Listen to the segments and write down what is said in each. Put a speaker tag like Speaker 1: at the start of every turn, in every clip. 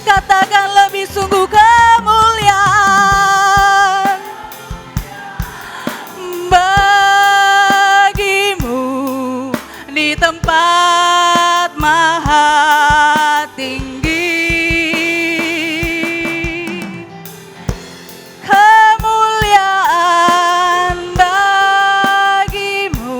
Speaker 1: katakan lebih sungguh kemuliaan bagimu di tempat maha tinggi. Kemuliaan bagimu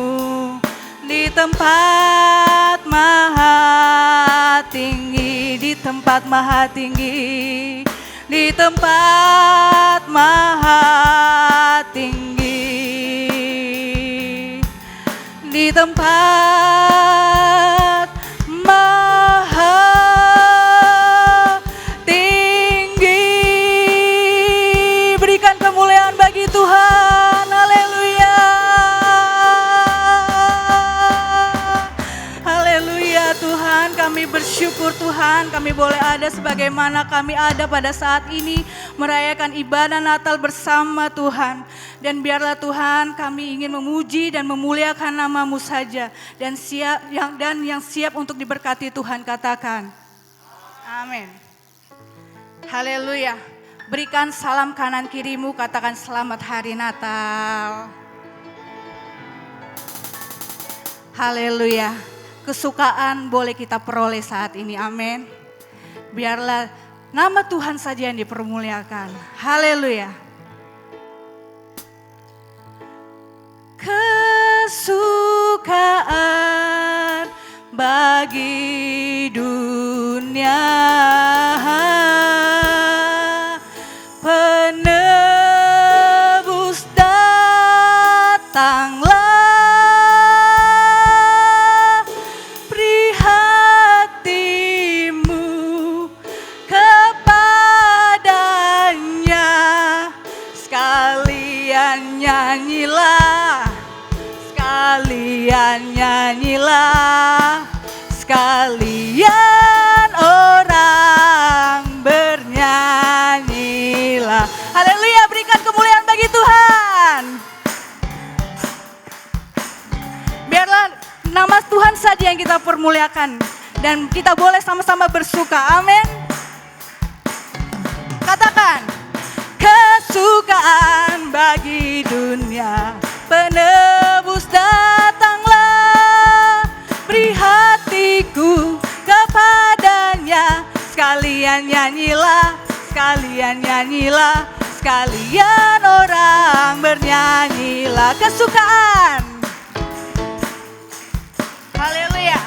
Speaker 1: di tempat maha tinggi, di tempat maha tinggi, di tempat maha tinggi, di tempat maha tinggi. Berikan kemuliaan bagi bersyukur Tuhan kami boleh ada sebagaimana kami ada pada saat ini merayakan ibadah Natal bersama Tuhan. Dan biarlah Tuhan kami ingin memuji dan memuliakan nama-Mu saja. Dan yang siap untuk diberkati Tuhan katakan. Amin. Haleluya. Berikan salam kanan kirimu, katakan selamat hari Natal. Haleluya. Kesukaan boleh kita peroleh saat ini, amin. Biarlah nama Tuhan saja yang dipermuliakan. Haleluya. Kesukaan bagi dunia, penebus datanglah. Nyanyilah, sekalian orang bernyanyilah. Haleluya, berikan kemuliaan bagi Tuhan. Biarlah nama Tuhan saja yang kita permuliakan dan kita boleh sama-sama bersuka, amin. Katakan, kesukaan bagi dunia, penebus datanglah, beri hatiku kepadanya, sekalian nyanyilah, sekalian nyanyilah, sekalian orang bernyanyilah. Kesukaan, haleluya.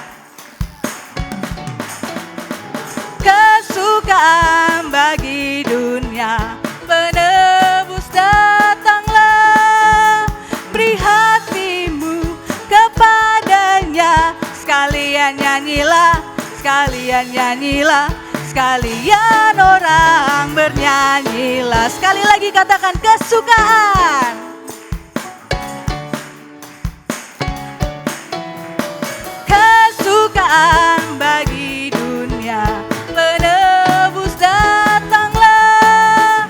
Speaker 1: Kesukaan bagi dunia, penebus datanglah, beri hatimu kepadanya, sekalian nyanyilah, sekalian nyanyilah, sekalian orang bernyanyilah. Sekali lagi katakan kesukaan. Kesukaan bagi dunia, penebus datanglah,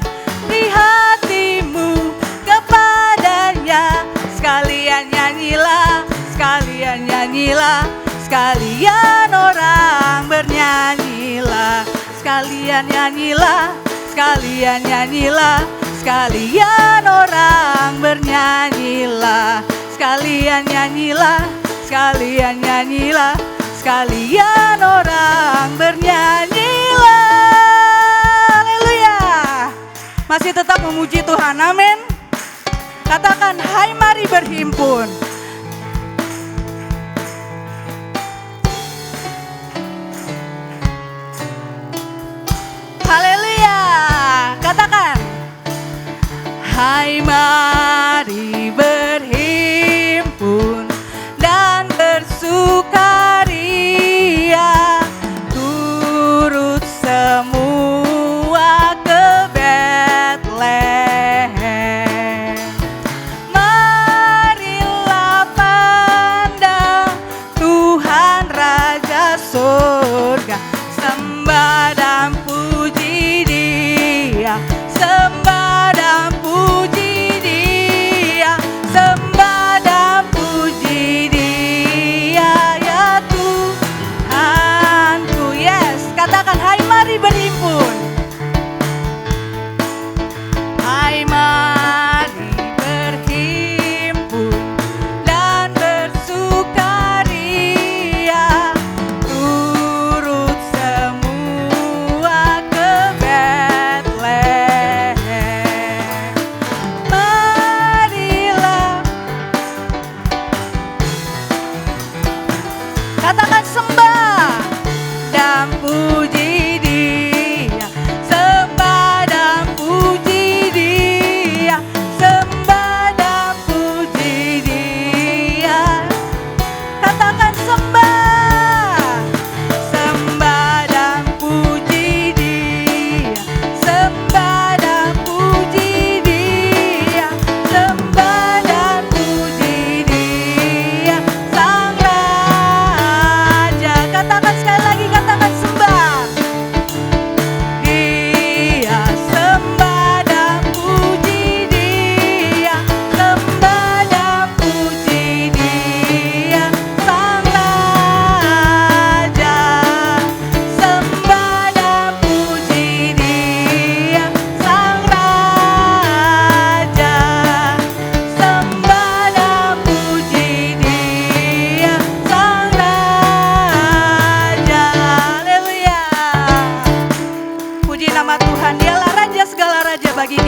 Speaker 1: beri hatimu kepadanya, sekalian nyanyilah, sekalian nyanyilah, sekalian orang bernyanyilah, sekalian nyanyilah, sekalian nyanyilah, sekalian orang bernyanyilah, sekalian nyanyilah, sekalian nyanyilah, sekalian orang bernyanyilah. Haleluya. Masih tetap memuji Tuhan, amin. Katakan, hai mari berhimpun. Haleluya. Katakan, hai mari berhimpun dan bersukaria, turut semua ke Betlehem. Marilah pandang Tuhan Raja Surga, sembah dan puji Dia, sembah dan puji Dia, sembah dan puji Dia, ya Tuhanku. Yes, katakan, hai mari berhimpun. Hai mari berhimpun dan bersukaria, turut semua ke Betlehem.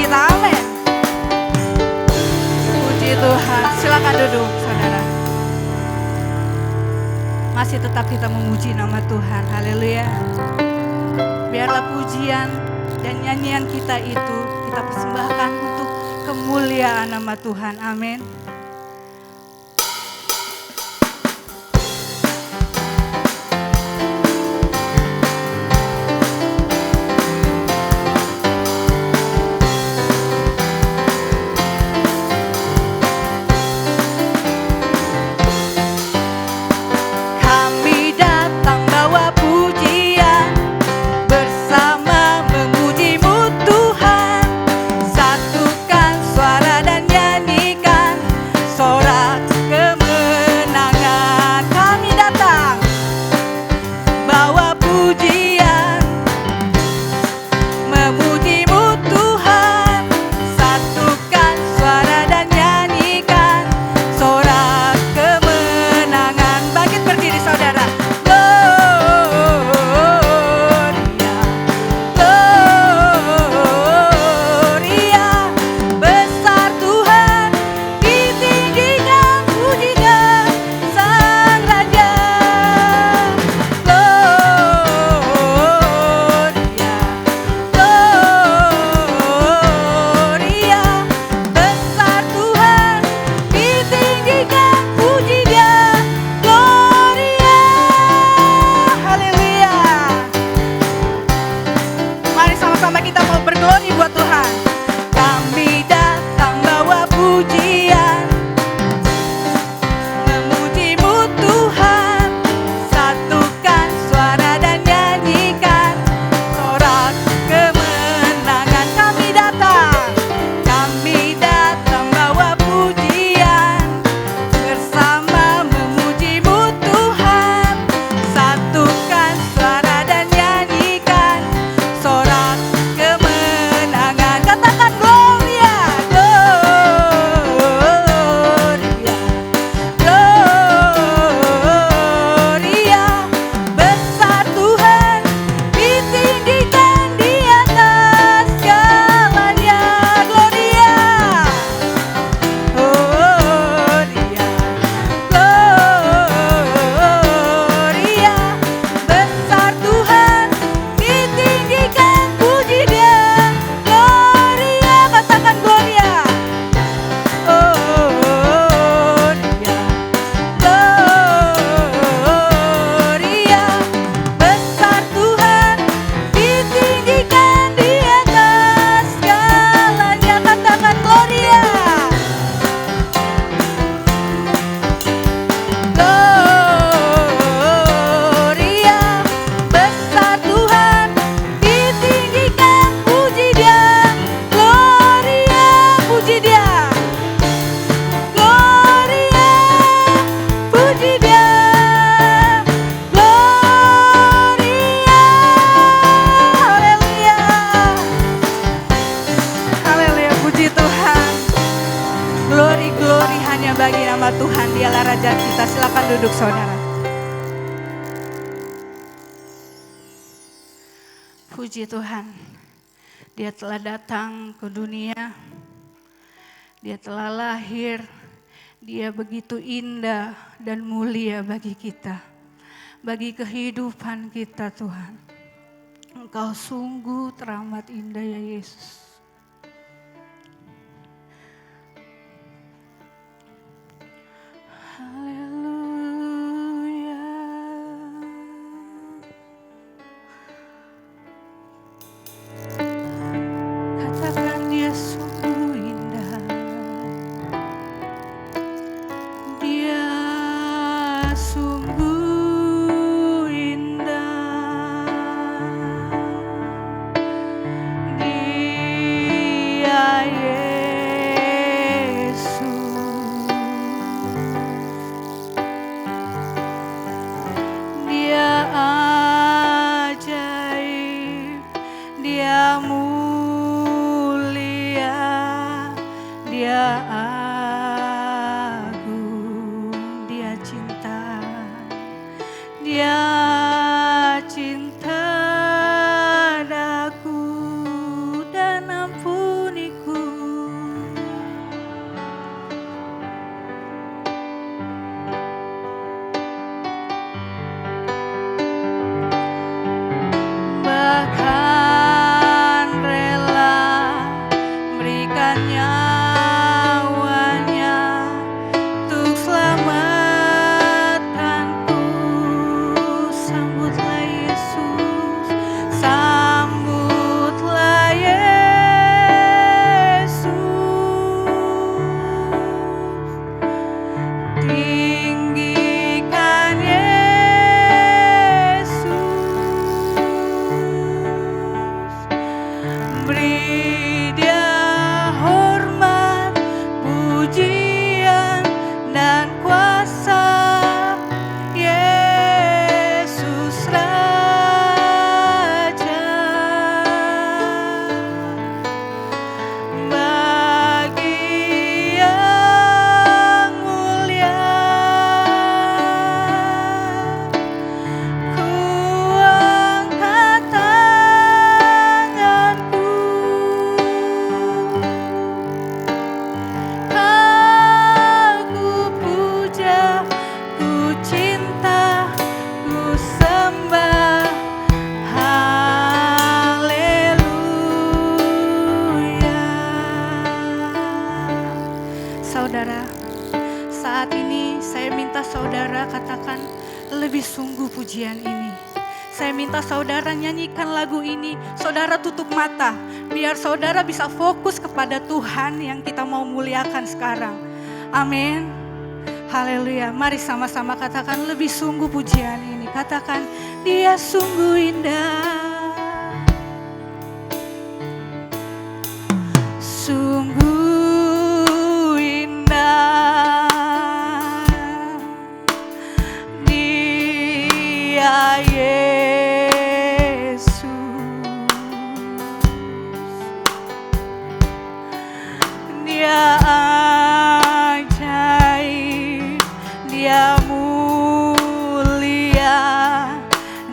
Speaker 1: kita. Amin. Puji Tuhan. Silakan duduk, saudara. Masih tetap kita memuji nama Tuhan. Haleluya. Biarlah pujian dan nyanyian kita itu kita persembahkan untuk kemuliaan nama Tuhan. Amin. Duduk saudara. Puji Tuhan, Dia telah datang ke dunia, Dia telah lahir, Dia begitu indah dan mulia bagi kita, bagi kehidupan kita Tuhan. Engkau sungguh teramat indah ya Yesus. Cinta daku dan ampuniku. saat ini saya minta saudara katakan lebih sungguh pujian ini. Saya minta saudara nyanyikan lagu ini, saudara tutup mata, biar saudara bisa fokus kepada Tuhan yang kita mau muliakan sekarang. Amin. Haleluya. Mari sama-sama katakan lebih sungguh pujian ini. Katakan, Dia sungguh indah. Sungguh indah, Dia Yesus, Dia ajaib, Dia mulia,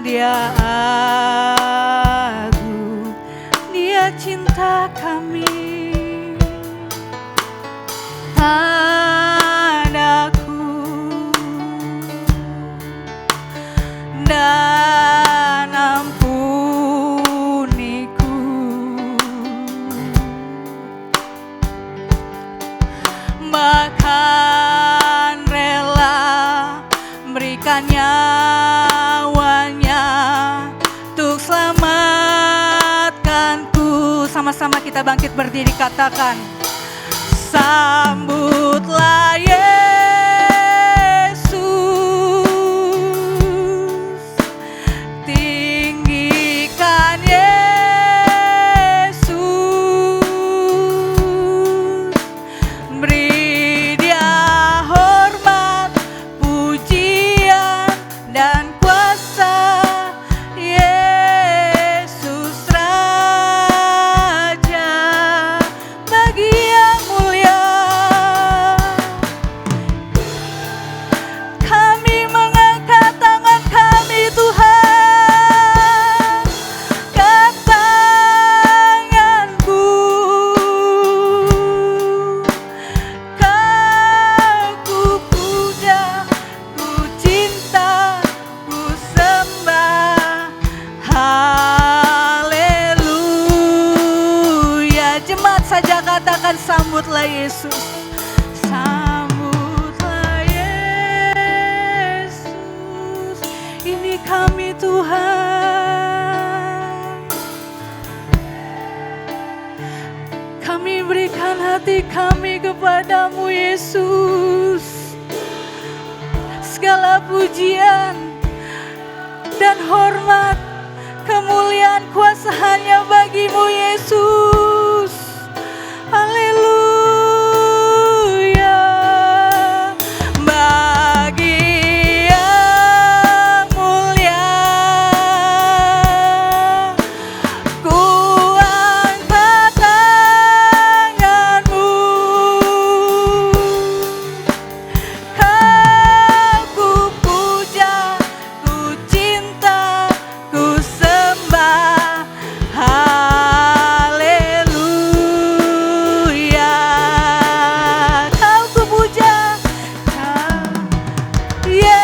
Speaker 1: Dia agung, Dia cinta kami. Padaku dan ampuniku, bahkan rela berikan nyawanya untuk selamatkanku. Sama-sama kita bangkit berdiri, katakan, sambutlah Yesus, tinggikan Yesus, beri Dia hormat, pujian dan kuasa. Yesus Raja bagi yang mulia. Kami mengangkat tangan kami Tuhan ke tanganku, Kau ku puja, ku cinta, ku sembah. Haleluya. Jemaat saja katakan, sambutlah Yesus. Sambutlah Yesus, ini kami Tuhan. Kami berikan hati kami kepadamu Yesus. Segala pujian dan hormat, kemuliaan, kuasa hanya bagimu Yesus. Haleluya. Bagi yang mulia, ku angkat tanganmu, Kau ku puja, ku cinta, ku sembah. Haleluya. Kau ku puja, Kau Yesus,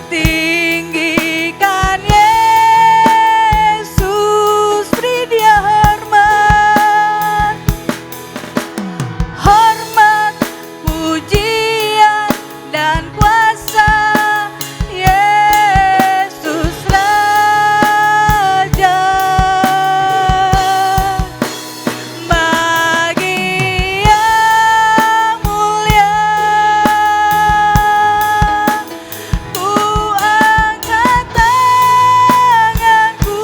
Speaker 1: tinggikan Yesus, beri Dia hormat, hormat, pujian dan kuasa. Yesus Raja bagi yang mulia, ku angkat tanganku,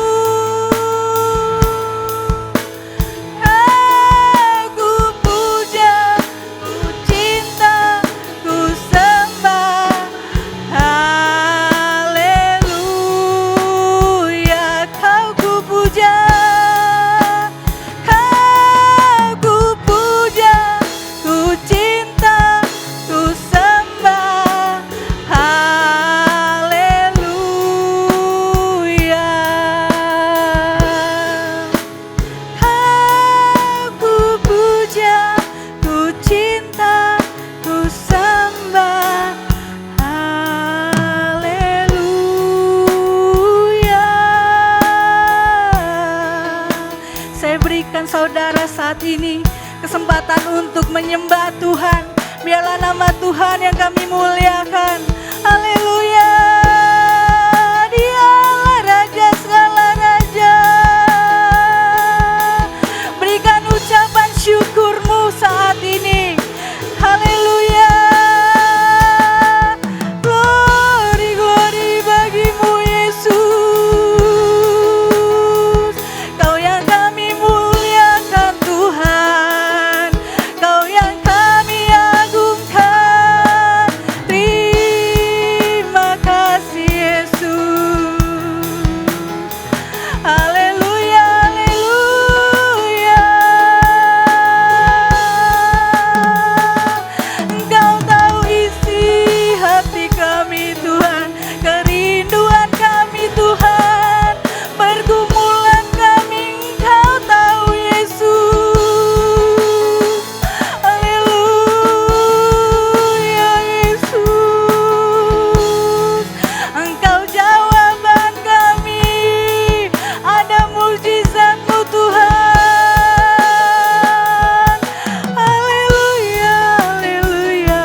Speaker 1: Kau ku puja, ku cinta, ku sembah. Haleluya. Kau ku puja, Kau ku puja, ku cinta, ku sembah. Haleluya. Kau ku puja, ku cinta, ku sembah. Haleluya. Saya berikan saudara saat ini kesempatan untuk menyembah Tuhan. Biarlah nama Tuhan yang kami muliakan. Haleluya. Dialah Raja segala raja. Berikan ucapan syukurmu saat ini. Haleluya. Glory, glory bagimu Yesus. Kau yang kami muliakan Tuhan. Kau yang kami agungkan. Terima kasih Yesus. Haleluya, haleluya. Engkau tahu isi hati kami Tuhan, kerinduan kami Tuhan, pergumulan kami Engkau tahu Yesus. Haleluya Yesus. Engkau jawaban kami, ada mujizat-Mu Tuhan. Haleluya, haleluya.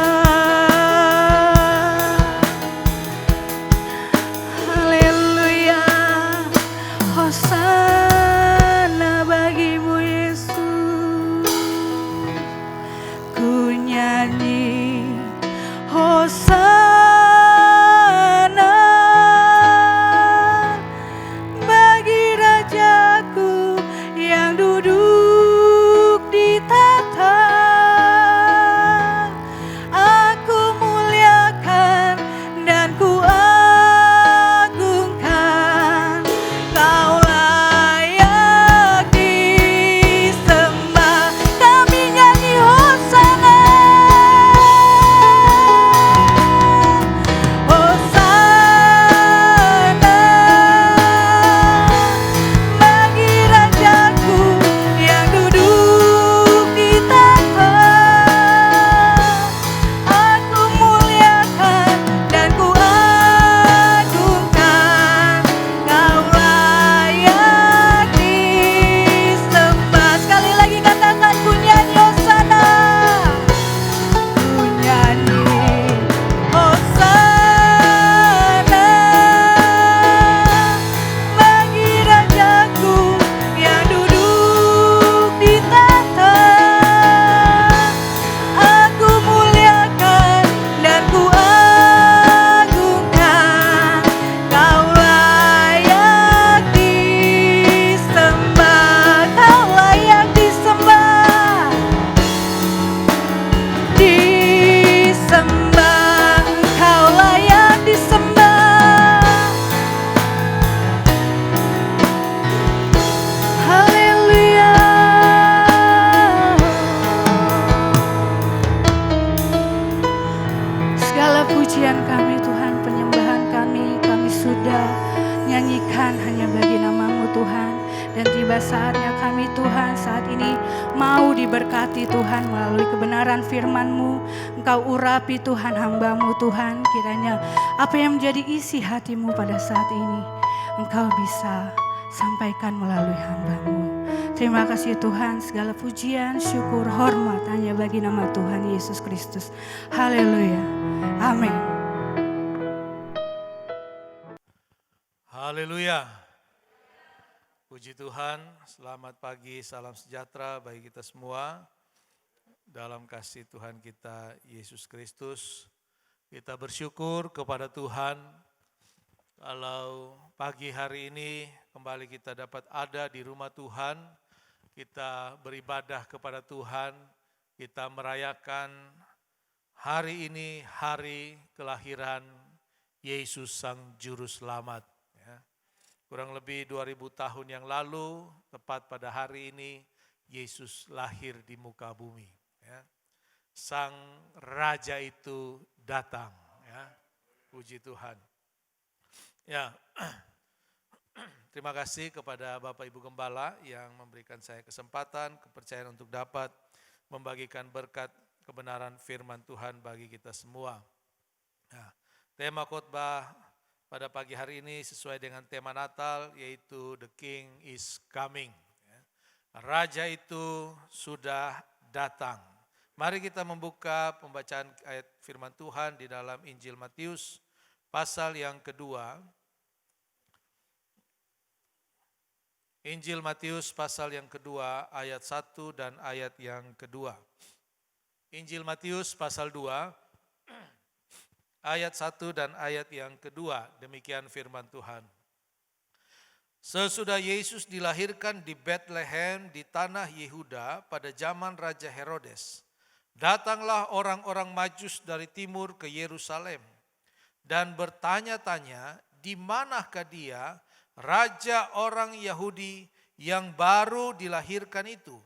Speaker 1: Haleluya. Hosana bagimu Yesus. Ku nyanyi Hosana bagi Rajaku yang duduk di tahta. Aku muliakan dan ku agungkan. Kau layak disembah. Kami nyanyi Hosana. Hosana bagi Rajaku yang duduk di tahta. Aku muliakan dan ku agungkan. Kau layak disembah. Sekali lagi katakan, ku nyanyi Hosana. Ku nyanyi Hosana bagi Rajaku yang duduk di tahta. Aku muliakan dan ku agungkan. Kau layak disembah. Kau layak disembah. Disembah. Engkau layak disembah. Haleluya. Segala pujian kami Tuhan, penyembahan kami sudah nyanyikan hanya bagi nama-Mu Tuhan. Dan tiba saatnya kami Tuhan saat ini mau diberkati Tuhan melalui kebenaran firman-Mu. Engkau urapi Tuhan hamba-Mu Tuhan, kiranya apa yang menjadi isi hati-Mu pada saat ini Engkau bisa sampaikan melalui hamba-Mu. Terima kasih Tuhan, segala pujian, syukur, hormat hanya bagi nama Tuhan Yesus Kristus. Haleluya. Amin.
Speaker 2: Haleluya. Puji Tuhan, selamat pagi, salam sejahtera bagi kita semua. Dalam kasih Tuhan kita Yesus Kristus, kita bersyukur kepada Tuhan kalau pagi hari ini kembali kita dapat ada di rumah Tuhan. Kita beribadah kepada Tuhan, kita merayakan hari ini hari kelahiran Yesus Sang Juru Selamat. Kurang lebih 2000 tahun yang lalu, tepat pada hari ini, Yesus lahir di muka bumi. Sang Raja itu datang. Puji Tuhan. Terima kasih kepada Bapak Ibu Gembala yang memberikan saya kesempatan, kepercayaan untuk dapat membagikan berkat kebenaran firman Tuhan bagi kita semua. Tema khotbah pada pagi hari ini sesuai dengan tema Natal, yaitu The King is Coming. Raja itu sudah datang. Mari kita membuka pembacaan ayat firman Tuhan di dalam Injil Matius pasal yang kedua. Injil Matius pasal yang kedua ayat 1 dan ayat yang kedua. Injil Matius pasal 2 ayat 1 dan ayat yang kedua. Demikian firman Tuhan. Sesudah Yesus dilahirkan di Bethlehem di tanah Yehuda pada zaman Raja Herodes, datanglah orang-orang Majus dari timur ke Yerusalem dan bertanya-tanya, di manakah dia, raja orang Yahudi yang baru dilahirkan itu?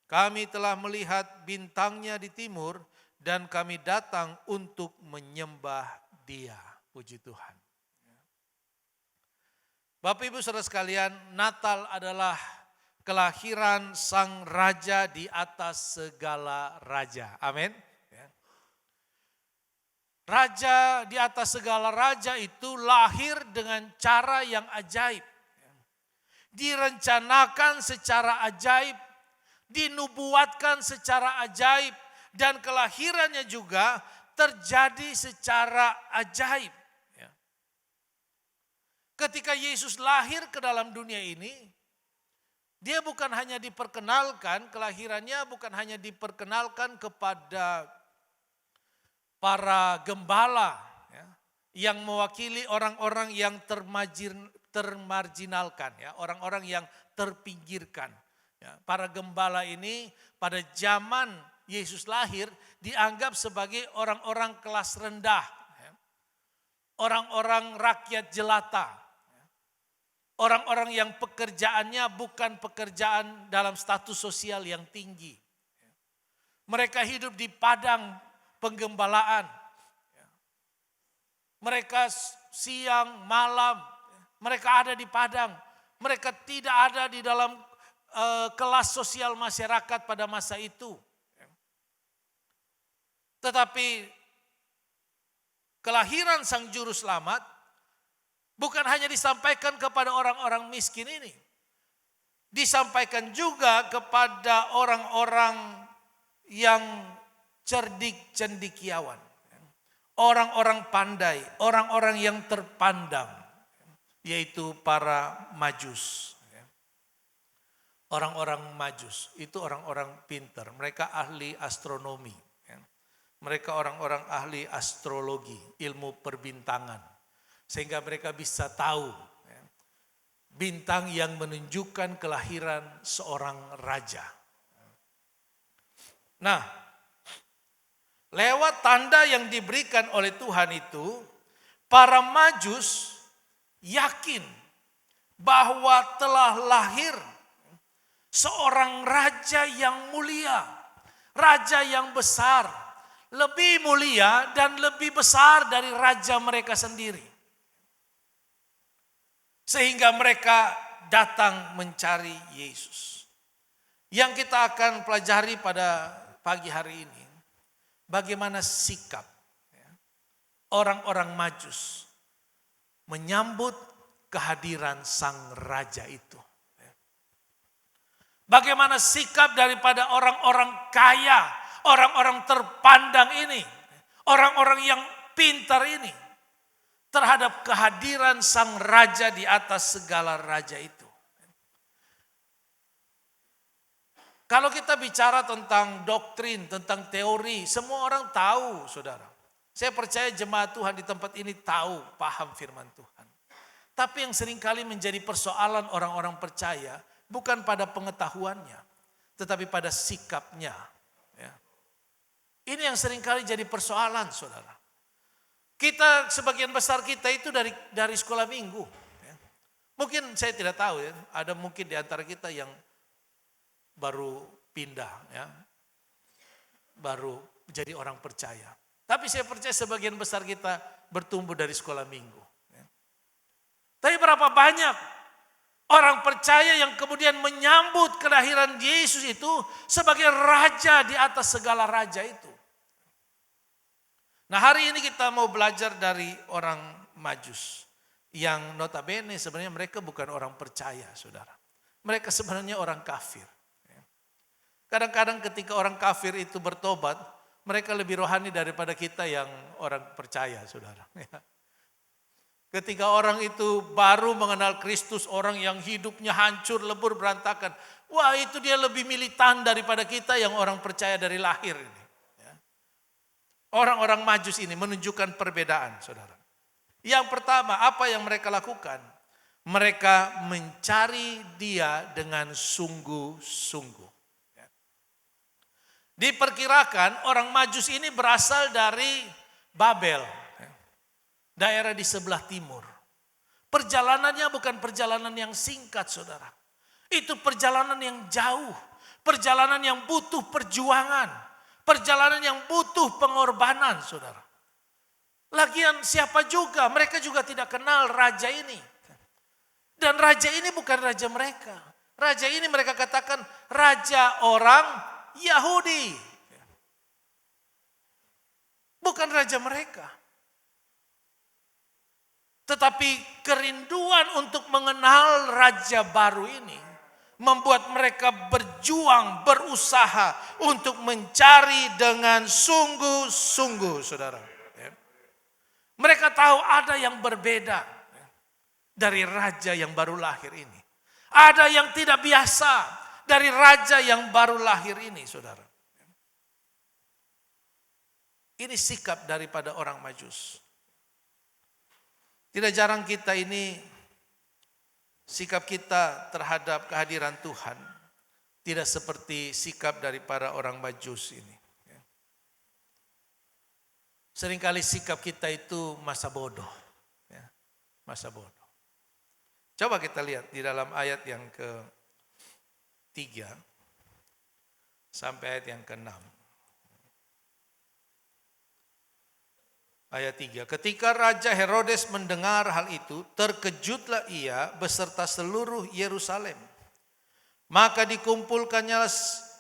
Speaker 2: Kami telah melihat bintangnya di timur dan kami datang untuk menyembah dia. Puji Tuhan. Bapak Ibu Saudara sekalian, Natal adalah kelahiran sang raja di atas segala raja. Amin. Raja di atas segala raja itu lahir dengan cara yang ajaib. Direncanakan secara ajaib, dinubuatkan secara ajaib, dan kelahirannya juga terjadi secara ajaib. Ketika Yesus lahir ke dalam dunia ini, dia bukan hanya diperkenalkan, kelahirannya bukan hanya diperkenalkan kepada para gembala yang mewakili orang-orang yang termarginalkan, orang-orang yang terpinggirkan. Para gembala ini pada zaman Yesus lahir dianggap sebagai orang-orang kelas rendah, orang-orang rakyat jelata. Orang-orang yang pekerjaannya bukan pekerjaan dalam status sosial yang tinggi. Mereka hidup di padang penggembalaan. Mereka siang, malam, mereka ada di padang. Mereka tidak ada di dalam kelas sosial masyarakat pada masa itu. Tetapi kelahiran Sang Juru Selamat bukan hanya disampaikan kepada orang-orang miskin ini. Disampaikan juga kepada orang-orang yang cerdik cendekiawan. Orang-orang pandai, orang-orang yang terpandang. Yaitu para Majus. Orang-orang Majus itu orang-orang pintar. Mereka ahli astronomi. Mereka orang-orang ahli astrologi, ilmu perbintangan. Sehingga mereka bisa tahu bintang yang menunjukkan kelahiran seorang raja. Nah, lewat tanda yang diberikan oleh Tuhan itu, para Majus yakin bahwa telah lahir seorang raja yang mulia, raja yang besar, lebih mulia dan lebih besar dari raja mereka sendiri. Sehingga mereka datang mencari Yesus. Yang kita akan pelajari pada pagi hari ini, bagaimana sikap orang-orang Majus menyambut kehadiran sang raja itu. Bagaimana sikap daripada orang-orang kaya, orang-orang terpandang ini, orang-orang yang pintar ini, terhadap kehadiran sang raja di atas segala raja itu. Kalau kita bicara tentang doktrin, tentang teori, semua orang tahu, saudara. Saya percaya jemaat Tuhan di tempat ini tahu, paham firman Tuhan. Tapi yang seringkali menjadi persoalan orang-orang percaya, bukan pada pengetahuannya, tetapi pada sikapnya. Ini yang seringkali jadi persoalan, saudara. Kita sebagian besar kita itu dari sekolah minggu. Mungkin saya tidak tahu ya, ada mungkin di antara kita yang baru pindah ya. Baru jadi orang percaya. Tapi saya percaya sebagian besar kita bertumbuh dari sekolah minggu. Tapi berapa banyak orang percaya yang kemudian menyambut kelahiran Yesus itu sebagai raja di atas segala raja itu. Nah, hari ini kita mau belajar dari orang Majus yang notabene sebenarnya mereka bukan orang percaya, saudara. Mereka sebenarnya orang kafir. Kadang-kadang ketika orang kafir itu bertobat, mereka lebih rohani daripada kita yang orang percaya, saudara. Ketika orang itu baru mengenal Kristus, orang yang hidupnya hancur, lebur, berantakan. Wah, itu dia lebih militan daripada kita yang orang percaya dari lahir ini. Orang-orang Majus ini menunjukkan perbedaan, saudara. Yang pertama, apa yang mereka lakukan? Mereka mencari Dia dengan sungguh-sungguh. Diperkirakan orang Majus ini berasal dari Babel, daerah di sebelah timur. Perjalanannya bukan perjalanan yang singkat, saudara. Itu perjalanan yang jauh, perjalanan yang butuh perjuangan, perjalanan yang butuh pengorbanan, saudara. Lagian siapa juga, mereka juga tidak kenal raja ini. Dan raja ini bukan raja mereka. Raja ini mereka katakan raja orang Yahudi. Bukan raja mereka. Tetapi kerinduan untuk mengenal raja baru ini membuat mereka berjuang, berusaha untuk mencari dengan sungguh-sungguh, saudara. Mereka tahu ada yang berbeda dari raja yang baru lahir ini. Ada yang tidak biasa dari raja yang baru lahir ini, saudara. Ini sikap daripada orang Majus. Tidak jarang kita ini, sikap kita terhadap kehadiran Tuhan tidak seperti sikap daripada orang Majus ini. Seringkali sikap kita itu masa bodoh. Masa bodoh. Coba kita lihat di dalam ayat yang ke-3 sampai ayat yang ke-6. Ayat 3, ketika Raja Herodes mendengar hal itu, terkejutlah ia beserta seluruh Yerusalem. Maka dikumpulkannya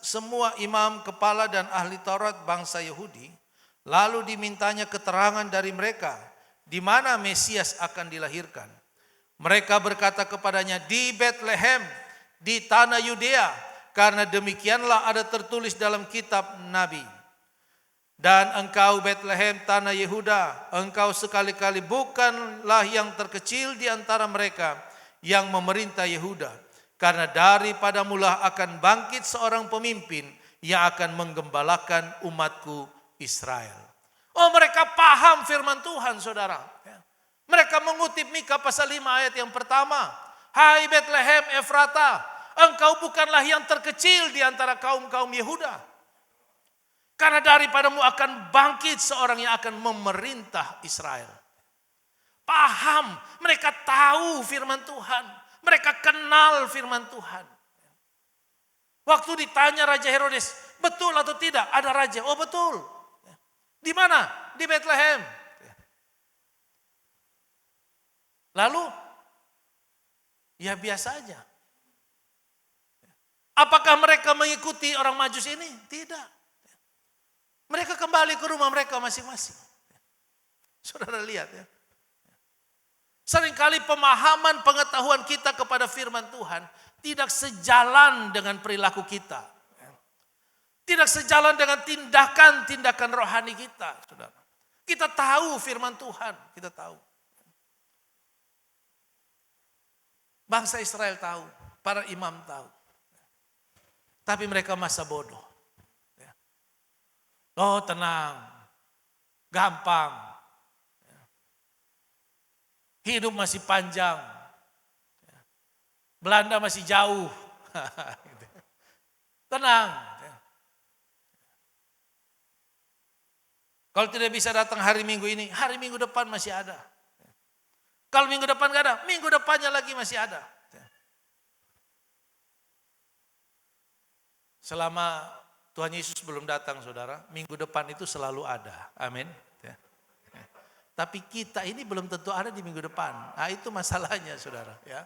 Speaker 2: semua imam, kepala dan ahli Taurat bangsa Yahudi. Lalu dimintanya keterangan dari mereka, di mana Mesias akan dilahirkan. Mereka berkata kepadanya, di Betlehem, di tanah Yudea, karena demikianlah ada tertulis dalam kitab Nabi. Dan engkau Betlehem tanah Yehuda, engkau sekali-kali bukanlah yang terkecil di antara mereka yang memerintah Yehuda. Karena daripadamulah akan bangkit seorang pemimpin yang akan menggembalakan umatku Israel. Oh, mereka paham firman Tuhan, saudara. Mereka mengutip Mika pasal 5 ayat yang pertama. Hai Betlehem Efrata, engkau bukanlah yang terkecil di antara kaum-kaum Yehuda. Karena daripadamu akan bangkit seorang yang akan memerintah Israel. Paham, mereka tahu firman Tuhan. Mereka kenal firman Tuhan. Waktu ditanya Raja Herodes, betul atau tidak ada raja? Oh betul. Di mana? Di Betlehem. Lalu, ya biasa aja. Apakah mereka mengikuti orang Majus ini? Tidak. Mereka kembali ke rumah mereka masing-masing. Saudara lihat ya. Seringkali pemahaman pengetahuan kita kepada firman Tuhan tidak sejalan dengan perilaku kita. Tidak sejalan dengan tindakan-tindakan rohani kita, saudara. Kita tahu firman Tuhan, kita tahu. Bangsa Israel tahu, para imam tahu. Tapi mereka masa bodoh. Oh tenang, gampang. Hidup masih panjang. Belanda masih jauh. Tenang. Kalau tidak bisa datang hari Minggu ini, hari Minggu depan masih ada. Kalau minggu depan gak ada, minggu depannya lagi masih ada. Selama Tuhan Yesus belum datang, saudara, minggu depan itu selalu ada. Amin. Tapi kita ini belum tentu ada di minggu depan. Nah itu masalahnya, saudara. Ya.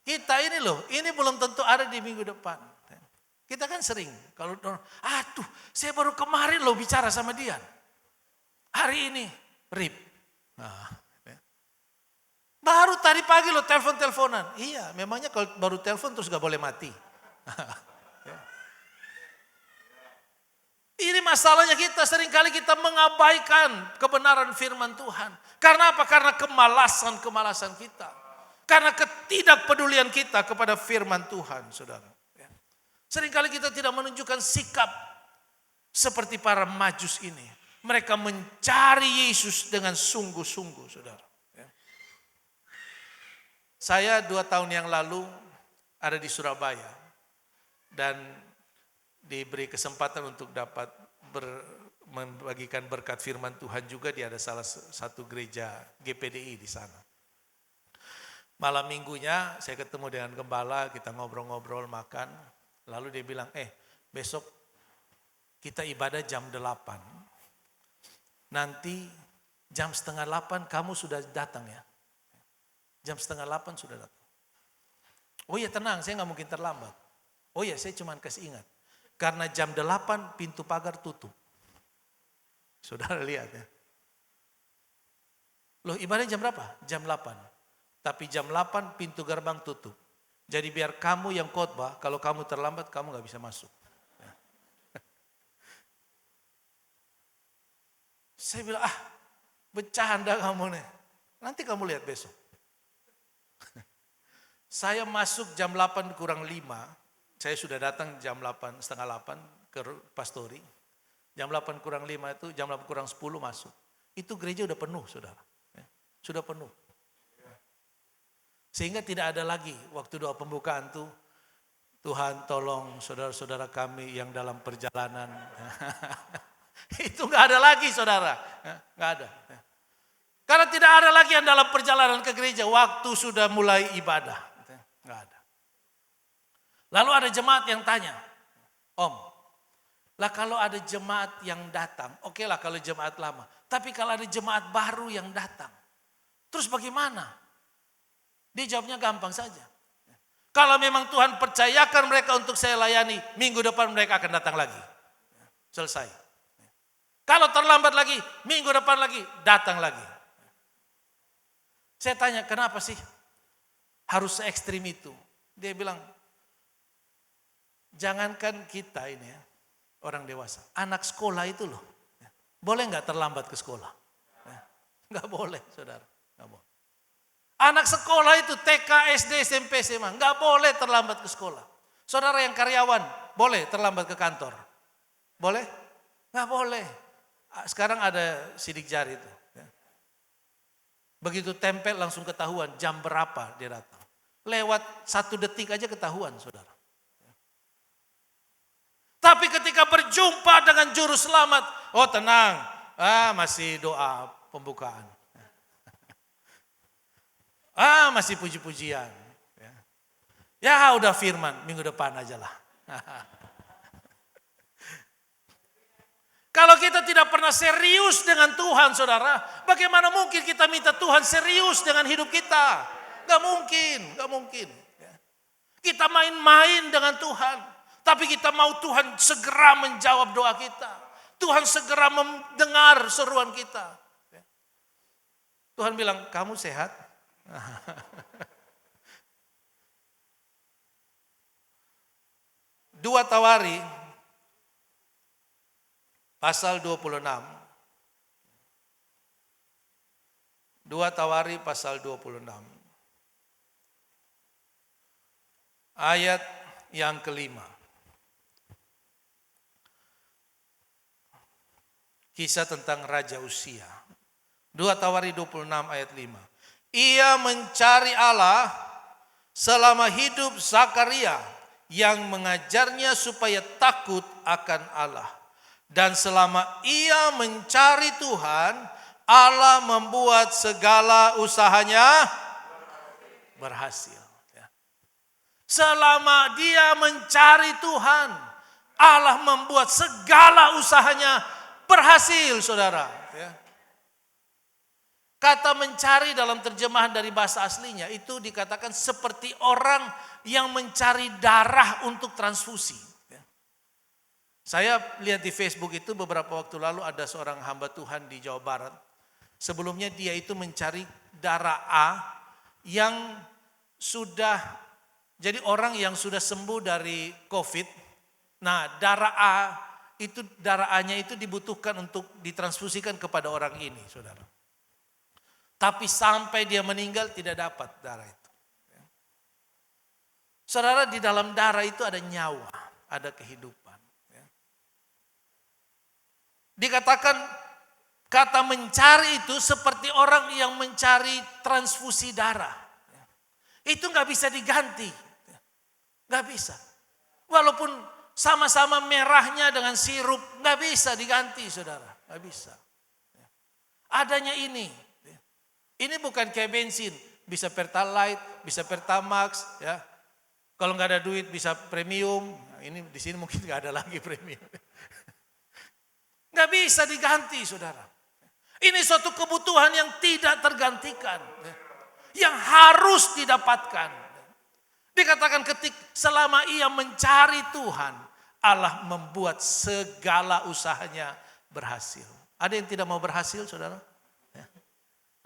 Speaker 2: Kita ini loh, ini belum tentu ada di minggu depan. Kita kan sering, kalau aduh saya baru kemarin loh bicara sama dia. Hari ini, rip. Nah, ya. Baru tadi pagi loh telepon-teleponan. Iya, memangnya kalau baru telepon terus gak boleh mati. Ini masalahnya kita, seringkali kita mengabaikan kebenaran firman Tuhan. Karena apa? Karena kemalasan kita. Karena ketidakpedulian kita kepada firman Tuhan, saudara. Seringkali kita tidak menunjukkan sikap seperti para Majus ini. Mereka mencari Yesus dengan sungguh-sungguh, saudara. Saya 2 tahun yang lalu ada di Surabaya. Dan diberi kesempatan untuk dapat membagikan berkat firman Tuhan juga di ada salah satu gereja GPDI di sana. Malam minggunya saya ketemu dengan gembala, kita ngobrol-ngobrol makan. Lalu dia bilang, besok kita ibadah jam 8. Nanti jam setengah 8 kamu sudah datang ya. Jam setengah 8 sudah datang. Oh iya tenang, saya gak mungkin terlambat. Oh iya saya cuma kasih ingat. Karena jam 8 pintu pagar tutup. Saudara lihat ya. Loh ibadah jam berapa? Jam 8. Tapi jam 8 pintu gerbang tutup. Jadi biar kamu yang khotbah, kalau kamu terlambat kamu gak bisa masuk. Ya. Saya bilang, bercanda kamu nih. Nanti kamu lihat besok. Saya masuk jam 8 kurang 5. Saya sudah datang jam 8, setengah 8 ke pastori. Jam 8 kurang 5 itu, jam 8 kurang 10 masuk. Itu gereja udah penuh, saudara. Sudah penuh. Sehingga tidak ada lagi waktu doa pembukaan tuh, Tuhan tolong saudara-saudara kami yang dalam perjalanan. Itu gak ada lagi, saudara. Gak ada. Karena tidak ada lagi yang dalam perjalanan ke gereja, waktu sudah mulai ibadah. Gak ada. Lalu ada jemaat yang tanya, Om, lah kalau ada jemaat yang datang, oke lah kalau jemaat lama. Tapi kalau ada jemaat baru yang datang, terus bagaimana? Dia jawabnya gampang saja. Kalau memang Tuhan percayakan mereka untuk saya layani, minggu depan mereka akan datang lagi. Selesai. Kalau terlambat lagi, minggu depan lagi, datang lagi. Saya tanya, kenapa sih harus se-ekstrim itu? Dia bilang, jangankan kita ini ya, orang dewasa, anak sekolah itu loh, boleh nggak terlambat ke sekolah? Nggak boleh, saudara, nggak boleh. Anak sekolah itu TK, SD, SMP, SMA, nggak boleh terlambat ke sekolah. Saudara yang karyawan, boleh terlambat ke kantor? Boleh? Nggak boleh. Sekarang ada sidik jari itu. Begitu tempel langsung ketahuan jam berapa dia datang. Lewat 1 detik aja ketahuan, saudara. Tapi ketika berjumpa dengan juru selamat, oh tenang, masih doa pembukaan. Masih puji-pujian. Ya udah firman, minggu depan aja lah. Kalau kita tidak pernah serius dengan Tuhan, saudara, bagaimana mungkin kita minta Tuhan serius dengan hidup kita? Gak mungkin, gak mungkin. Kita main-main dengan Tuhan. Tapi kita mau Tuhan segera menjawab doa kita. Tuhan segera mendengar seruan kita. Tuhan bilang, kamu sehat? Dua Tawari, pasal 26. 2 Tawari pasal 26. Ayat yang kelima. Kisah tentang Raja Uzia. 2 Tawari 26 ayat 5. Ia mencari Allah selama hidup Zakaria yang mengajarnya supaya takut akan Allah. Dan selama ia mencari Tuhan, Allah membuat segala usahanya berhasil. Selama dia mencari Tuhan, Allah membuat segala usahanya berhasil, saudara. Kata mencari dalam terjemahan dari bahasa aslinya itu dikatakan seperti orang yang mencari darah untuk transfusi. Saya lihat di Facebook itu beberapa waktu lalu ada seorang hamba Tuhan di Jawa Barat. Sebelumnya dia itu mencari darah A yang sudah Jadi orang yang sudah sembuh dari COVID, nah darah A itu darah A-nya itu dibutuhkan untuk ditransfusikan kepada orang ini, saudara. Tapi sampai dia meninggal tidak dapat darah itu. Saudara, di dalam darah itu ada nyawa, ada kehidupan. Dikatakan kata mencari itu seperti orang yang mencari transfusi darah. Itu nggak bisa diganti, nggak bisa. Walaupun sama-sama merahnya dengan sirup, nggak bisa diganti, saudara, nggak bisa. Adanya ini bukan kayak bensin, bisa Pertalite, bisa Pertamax, ya. Kalau nggak ada duit bisa premium. Ini di sini mungkin nggak ada lagi premium. Nggak bisa diganti, saudara. Ini suatu kebutuhan yang tidak tergantikan, yang harus didapatkan. Dikatakan selama ia mencari Tuhan, Allah membuat segala usahanya berhasil. Ada yang tidak mau berhasil, saudara?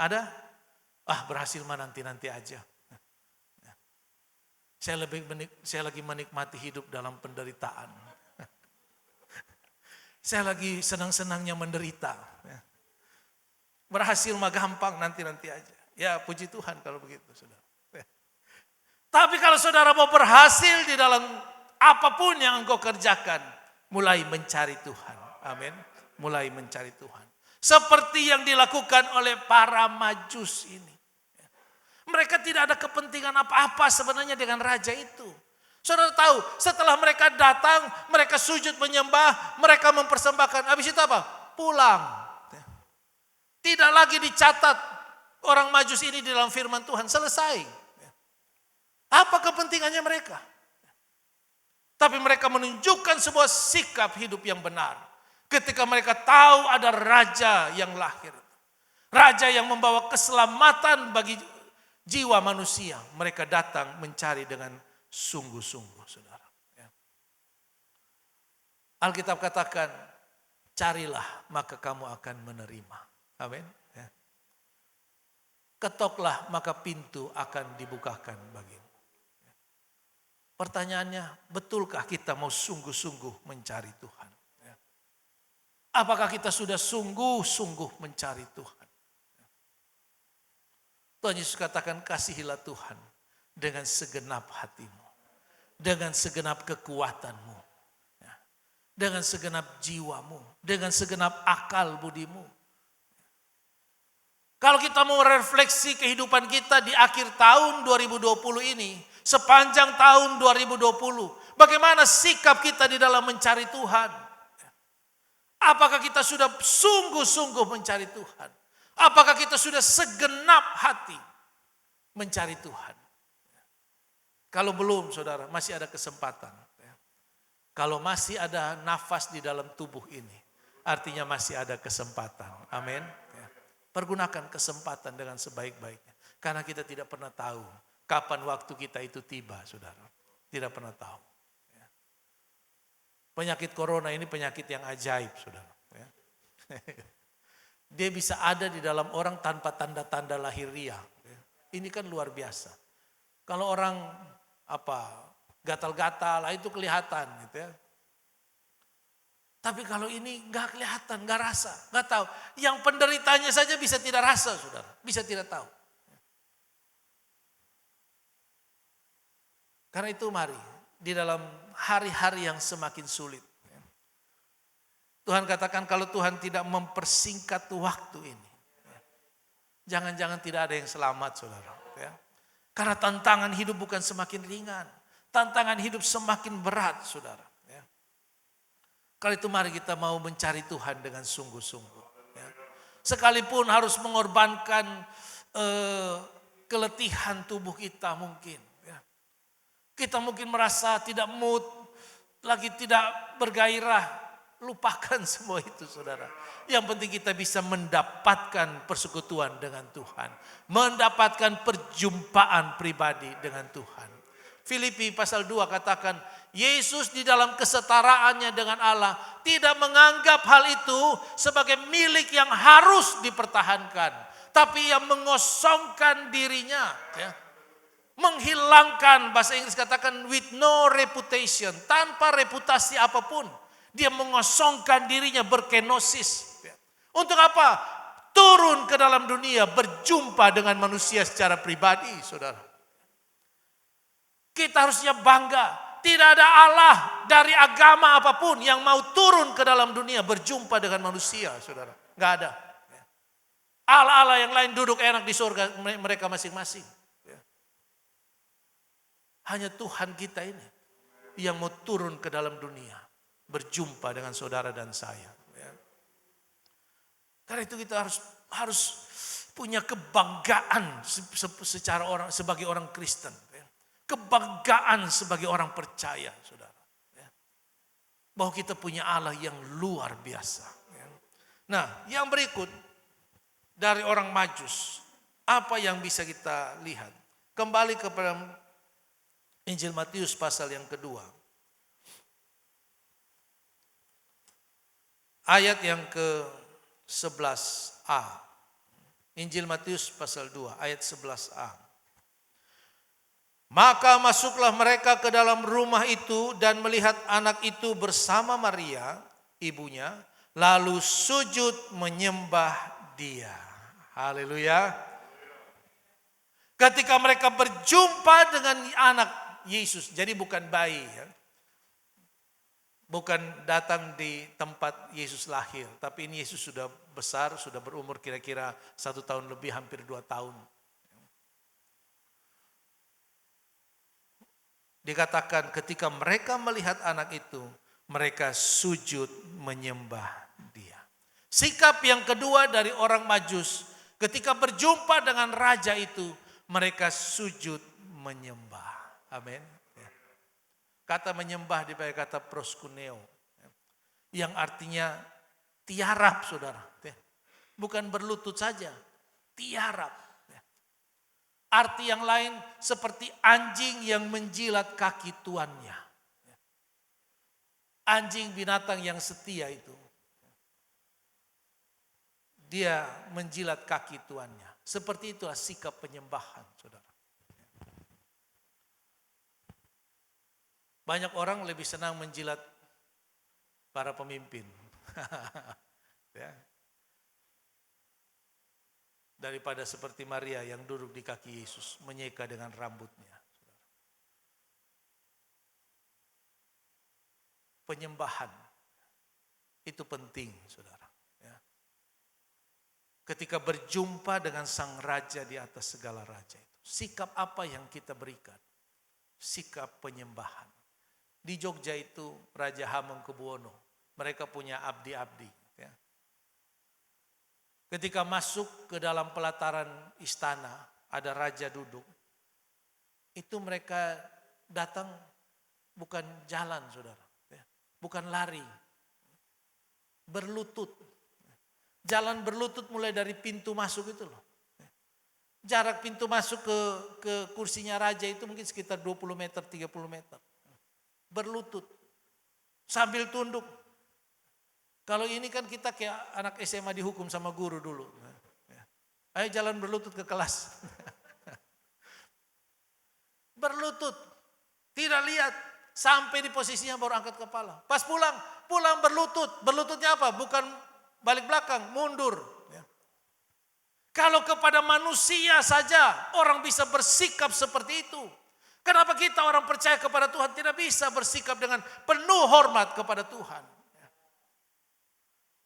Speaker 2: Ada? Berhasil mah nanti aja. Saya lagi menikmati hidup dalam penderitaan. Saya lagi senang-senangnya menderita. Berhasil mah gampang, nanti aja. Ya puji Tuhan kalau begitu, saudara. Tapi kalau saudara mau berhasil di dalam apapun yang engkau kerjakan, mulai mencari Tuhan. Amin. Mulai mencari Tuhan. Seperti yang dilakukan oleh para Majus ini. Mereka tidak ada kepentingan apa-apa sebenarnya dengan raja itu. Saudara tahu, setelah mereka datang, mereka sujud menyembah, mereka mempersembahkan. Habis itu apa? Pulang. Tidak lagi dicatat orang Majus ini di dalam firman Tuhan. Selesai. Apa kepentingannya mereka? Tapi mereka menunjukkan sebuah sikap hidup yang benar. Ketika mereka tahu ada raja yang lahir. Raja yang membawa keselamatan bagi jiwa manusia. Mereka datang mencari dengan sungguh-sungguh, saudara. Alkitab katakan, carilah maka kamu akan menerima. Amin. Ketoklah maka pintu akan dibukakan bagimu. Pertanyaannya, betulkah kita mau sungguh-sungguh mencari Tuhan? Apakah kita sudah sungguh-sungguh mencari Tuhan? Tuhan Yesus katakan, kasihilah Tuhan dengan segenap hatimu, dengan segenap kekuatanmu, dengan segenap jiwamu, dengan segenap akal budimu. Kalau kita mau refleksi kehidupan kita di akhir tahun 2020 ini, sepanjang tahun 2020, bagaimana sikap kita di dalam mencari Tuhan? Apakah kita sudah sungguh-sungguh mencari Tuhan? Apakah kita sudah segenap hati mencari Tuhan? Kalau belum, saudara, masih ada kesempatan. Kalau masih ada nafas di dalam tubuh ini, artinya masih ada kesempatan. Amin. Pergunakan kesempatan dengan sebaik-baiknya. Karena kita tidak pernah tahu kapan waktu kita itu tiba, saudara. Tidak pernah tahu. Penyakit corona ini penyakit yang ajaib, saudara. Dia bisa ada di dalam orang tanpa tanda-tanda lahiriah. Ini kan luar biasa. Kalau orang gatal-gatal, itu kelihatan gitu ya. Tapi kalau ini nggak kelihatan, nggak rasa, nggak tahu. Yang penderitanya saja bisa tidak rasa, saudara, bisa tidak tahu. Karena itu mari di dalam hari-hari yang semakin sulit, Tuhan katakan kalau Tuhan tidak mempersingkat waktu ini, jangan-jangan tidak ada yang selamat, saudara. Karena tantangan hidup bukan semakin ringan, tantangan hidup semakin berat, saudara. Kalau itu mari kita mau mencari Tuhan dengan sungguh-sungguh. Sekalipun harus mengorbankan keletihan tubuh kita mungkin. Kita mungkin merasa tidak mood, lagi tidak bergairah. Lupakan semua itu, saudara. Yang penting kita bisa mendapatkan persekutuan dengan Tuhan. Mendapatkan perjumpaan pribadi dengan Tuhan. Filipi pasal 2 katakan, Yesus di dalam kesetaraannya dengan Allah tidak menganggap hal itu sebagai milik yang harus dipertahankan. Tapi yang mengosongkan dirinya. menghilangkan, bahasa Inggris katakan with no reputation, tanpa reputasi apapun. Dia mengosongkan dirinya, berkenosis. Untuk apa? Turun ke dalam dunia, berjumpa dengan manusia secara pribadi, saudara. Kita harusnya bangga. Tidak ada Allah dari agama apapun yang mau turun ke dalam dunia berjumpa dengan manusia, saudara. Nggak ada. Allah-Allah yang lain duduk enak di surga mereka masing-masing. Hanya Tuhan kita ini yang mau turun ke dalam dunia, berjumpa dengan saudara dan saya. Karena itu kita harus punya kebanggaan sebagai orang Kristen. Kebanggaan sebagai orang percaya, saudara. Bahwa kita punya Allah yang luar biasa. Nah, yang berikut dari orang Majus, apa yang bisa kita lihat? Kembali kepada Injil Matius pasal yang kedua. Ayat yang ke-11a. Injil Matius pasal 2 ayat 11a. Maka masuklah mereka ke dalam rumah itu dan melihat anak itu bersama Maria, ibunya, lalu sujud menyembah dia. Haleluya. Ketika mereka berjumpa dengan anak Yesus, jadi bukan bayi, ya. Bukan datang di tempat Yesus lahir, tapi ini Yesus sudah besar, sudah berumur kira-kira 1 tahun lebih, hampir 2 tahun. Dikatakan ketika mereka melihat anak itu, mereka sujud menyembah dia. Sikap yang kedua dari orang Majus, ketika berjumpa dengan raja itu, mereka sujud menyembah. Amin. Kata menyembah dipakai kata proskuneo, yang artinya tiarap, saudara. Bukan berlutut saja, tiarap. Arti yang lain seperti anjing yang menjilat kaki tuannya. Anjing binatang yang setia itu. Dia menjilat kaki tuannya. Seperti itulah sikap penyembahan, saudara. Banyak orang lebih senang menjilat para pemimpin. Ya. Daripada seperti Maria yang duduk di kaki Yesus, menyeka dengan rambutnya. Penyembahan itu penting, saudara. Ya. Ketika berjumpa dengan sang raja di atas segala raja itu, sikap apa yang kita berikan? Sikap penyembahan. Di Jogja itu Raja Hamengkubuwono, mereka punya abdi-abdi. Ya. Ketika masuk ke dalam pelataran istana, ada raja duduk. Itu mereka datang bukan jalan, saudara. Bukan lari. Berlutut. Jalan berlutut mulai dari pintu masuk itu loh. Jarak pintu masuk ke kursinya raja itu mungkin sekitar 20 meter, 30 meter. Berlutut. Sambil tunduk. Kalau ini kan kita kayak anak SMA dihukum sama guru dulu. Ayo jalan berlutut ke kelas. Berlutut. Tidak lihat. Sampai di posisinya baru angkat kepala. Pas pulang berlutut. Berlututnya apa? Bukan balik belakang, mundur. Kalau kepada manusia saja orang bisa bersikap seperti itu. Kenapa kita orang percaya kepada Tuhan tidak bisa bersikap dengan penuh hormat kepada Tuhan?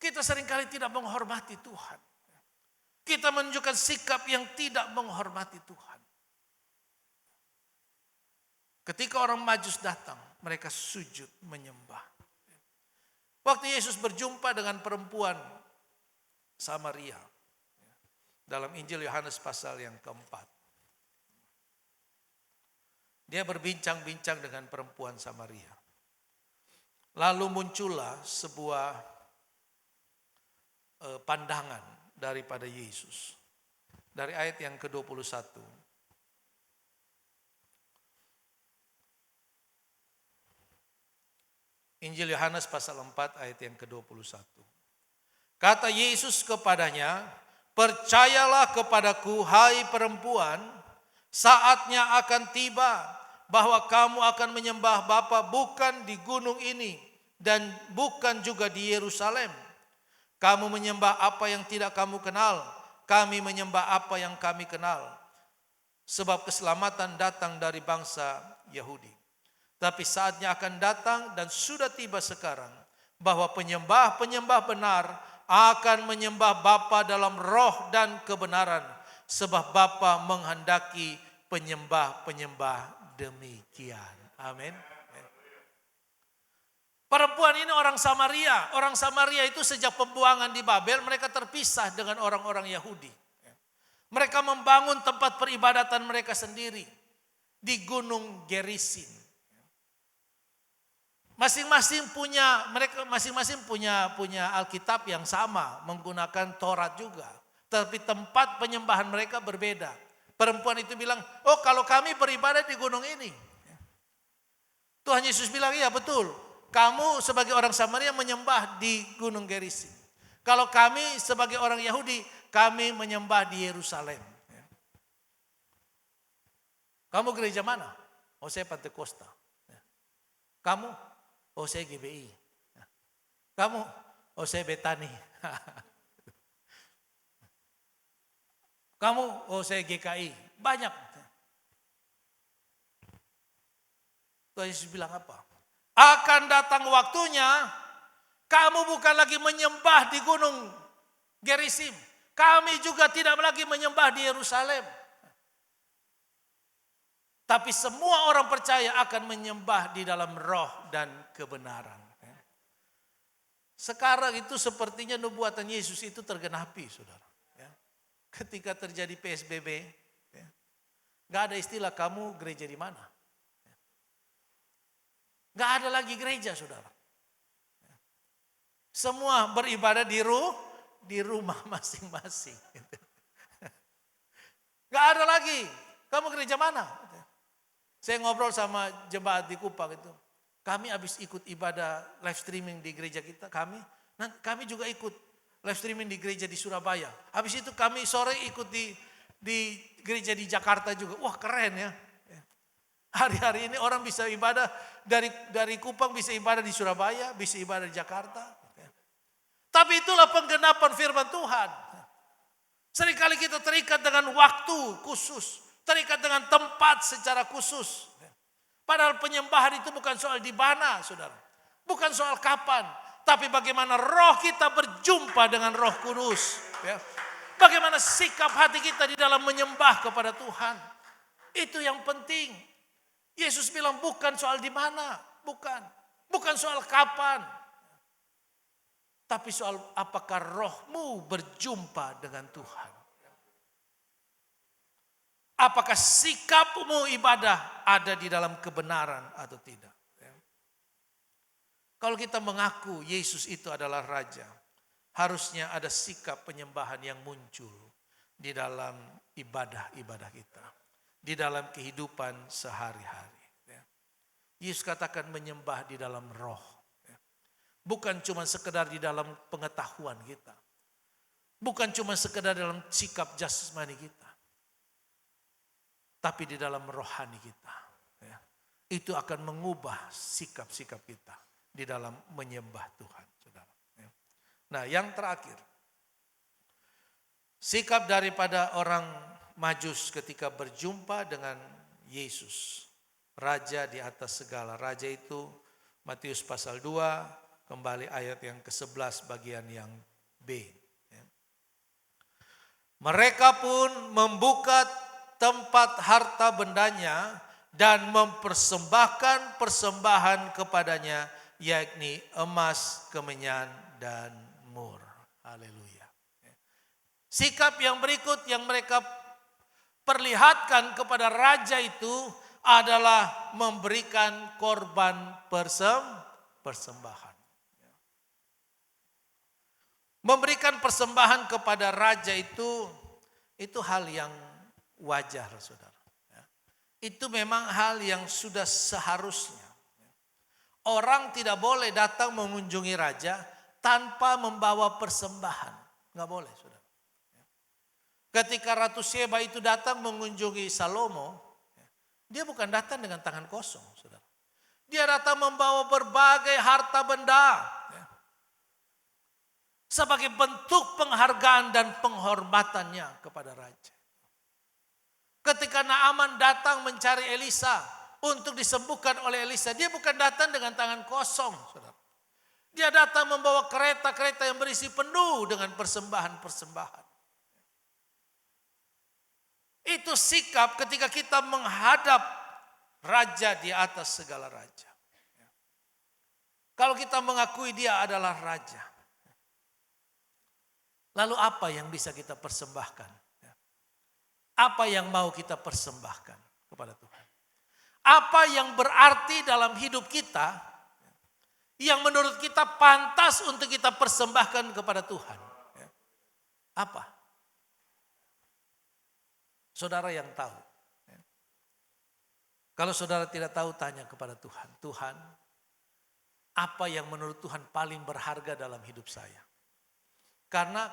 Speaker 2: Kita seringkali tidak menghormati Tuhan. Kita menunjukkan sikap yang tidak menghormati Tuhan. Ketika orang Majus datang, mereka sujud menyembah. Waktu Yesus berjumpa dengan perempuan Samaria, dalam Injil Yohanes pasal yang keempat. Dia berbincang-bincang dengan perempuan Samaria. Lalu muncullah sebuah pandangan daripada Yesus. Dari ayat yang ke-21. Injil Yohanes pasal 4 ayat yang ke-21. Kata Yesus kepadanya, percayalah kepadaku hai perempuan, Saatnya akan tiba bahwa kamu akan menyembah Bapa bukan di gunung ini dan bukan juga di Yerusalem. Kamu menyembah apa yang tidak kamu kenal, kami menyembah apa yang kami kenal. Sebab keselamatan datang dari bangsa Yahudi. Tapi saatnya akan datang dan sudah tiba sekarang bahwa penyembah-penyembah benar akan menyembah Bapa dalam roh dan kebenaran. Sebab Bapa menghendaki penyembah-penyembah demikian. Amin. Perempuan ini orang Samaria. Orang Samaria itu sejak pembuangan di Babel mereka terpisah dengan orang-orang Yahudi. Mereka membangun tempat peribadatan mereka sendiri di Gunung Gerisim. Masing-masing punya Alkitab yang sama, menggunakan Taurat juga. Tapi tempat penyembahan mereka berbeda. Perempuan itu bilang, "Oh, kalau kami beribadah di gunung ini." Tuhan Yesus bilang, "Iya betul. Kamu sebagai orang Samaria menyembah di Gunung Gerisim. Kalau kami sebagai orang Yahudi, kami menyembah di Yerusalem." Kamu gereja mana? Oh, saya Pantekosta. Kamu? Oh, saya GBI. Kamu? Oh, saya Betani. Kamu? Oh, saya GKI. Banyak. Tuhan Yesus bilang apa? Akan datang waktunya kamu bukan lagi menyembah di Gunung Gerisim. Kami juga tidak lagi menyembah di Yerusalem. Tapi semua orang percaya akan menyembah di dalam roh dan kebenaran. Sekarang itu sepertinya nubuatan Yesus itu tergenapi, saudara. Ketika terjadi PSBB, gak ada istilah kamu gereja di mana. Gak ada lagi gereja, saudara. Semua beribadah di rumah masing-masing. Gak ada lagi. Kamu gereja mana? Saya ngobrol sama jemaat di Kupang itu. Kami habis ikut ibadah live streaming di gereja kita. Kami juga ikut live streaming di gereja di Surabaya. Habis itu kami sore ikut di gereja di Jakarta juga. Wah, keren ya. Hari-hari ini orang bisa ibadah dari Kupang, bisa ibadah di Surabaya, bisa ibadah di Jakarta. Tapi itulah penggenapan firman Tuhan. Seringkali kita terikat dengan waktu khusus, terikat dengan tempat secara khusus. Padahal penyembahan itu bukan soal di mana, saudara. Bukan soal kapan. Tapi bagaimana roh kita berjumpa dengan Roh Kudus. Bagaimana sikap hati kita di dalam menyembah kepada Tuhan. Itu yang penting. Yesus bilang bukan soal di mana. Bukan soal kapan. Tapi soal apakah rohmu berjumpa dengan Tuhan. Apakah sikapmu ibadah ada di dalam kebenaran atau tidak. Kalau kita mengaku Yesus itu adalah Raja, harusnya ada sikap penyembahan yang muncul di dalam ibadah-ibadah kita. Di dalam kehidupan sehari-hari. Yesus katakan menyembah di dalam roh. Bukan cuma sekedar di dalam pengetahuan kita. Bukan cuma sekedar dalam sikap jasmani kita. Tapi di dalam rohani kita. Itu akan mengubah sikap-sikap kita. Di dalam menyembah Tuhan, saudara. Nah, yang terakhir, sikap daripada orang Majus ketika berjumpa dengan Yesus, Raja di atas segala. Raja itu Matius pasal 2, kembali ayat yang ke-11 bagian yang B. Mereka pun membuka tempat harta bendanya dan mempersembahkan persembahan kepadanya, yakni emas, kemenyan, dan mur. Haleluya. Sikap yang berikut yang mereka perlihatkan kepada raja itu adalah memberikan korban persembahan. Memberikan persembahan kepada raja itu hal yang wajar, saudara. Itu memang hal yang sudah seharusnya. Orang tidak boleh datang mengunjungi raja tanpa membawa persembahan. Nggak boleh, saudara. Ketika Ratu Sheba itu datang mengunjungi Salomo, dia bukan datang dengan tangan kosong, saudara. Dia datang membawa berbagai harta benda, sebagai bentuk penghargaan dan penghormatannya kepada raja. Ketika Naaman datang mencari Elisa untuk disembuhkan oleh Elisa, dia bukan datang dengan tangan kosong, saudara. Dia datang membawa kereta-kereta yang berisi penuh dengan persembahan-persembahan. Itu sikap ketika kita menghadap raja di atas segala raja. Kalau kita mengakui dia adalah raja, lalu apa yang bisa kita persembahkan? Apa yang mau kita persembahkan kepada Tuhan? Apa yang berarti dalam hidup kita, yang menurut kita pantas untuk kita persembahkan kepada Tuhan? Apa? Saudara yang tahu. Kalau saudara tidak tahu, tanya kepada Tuhan. Tuhan, apa yang menurut Tuhan paling berharga dalam hidup saya? Karena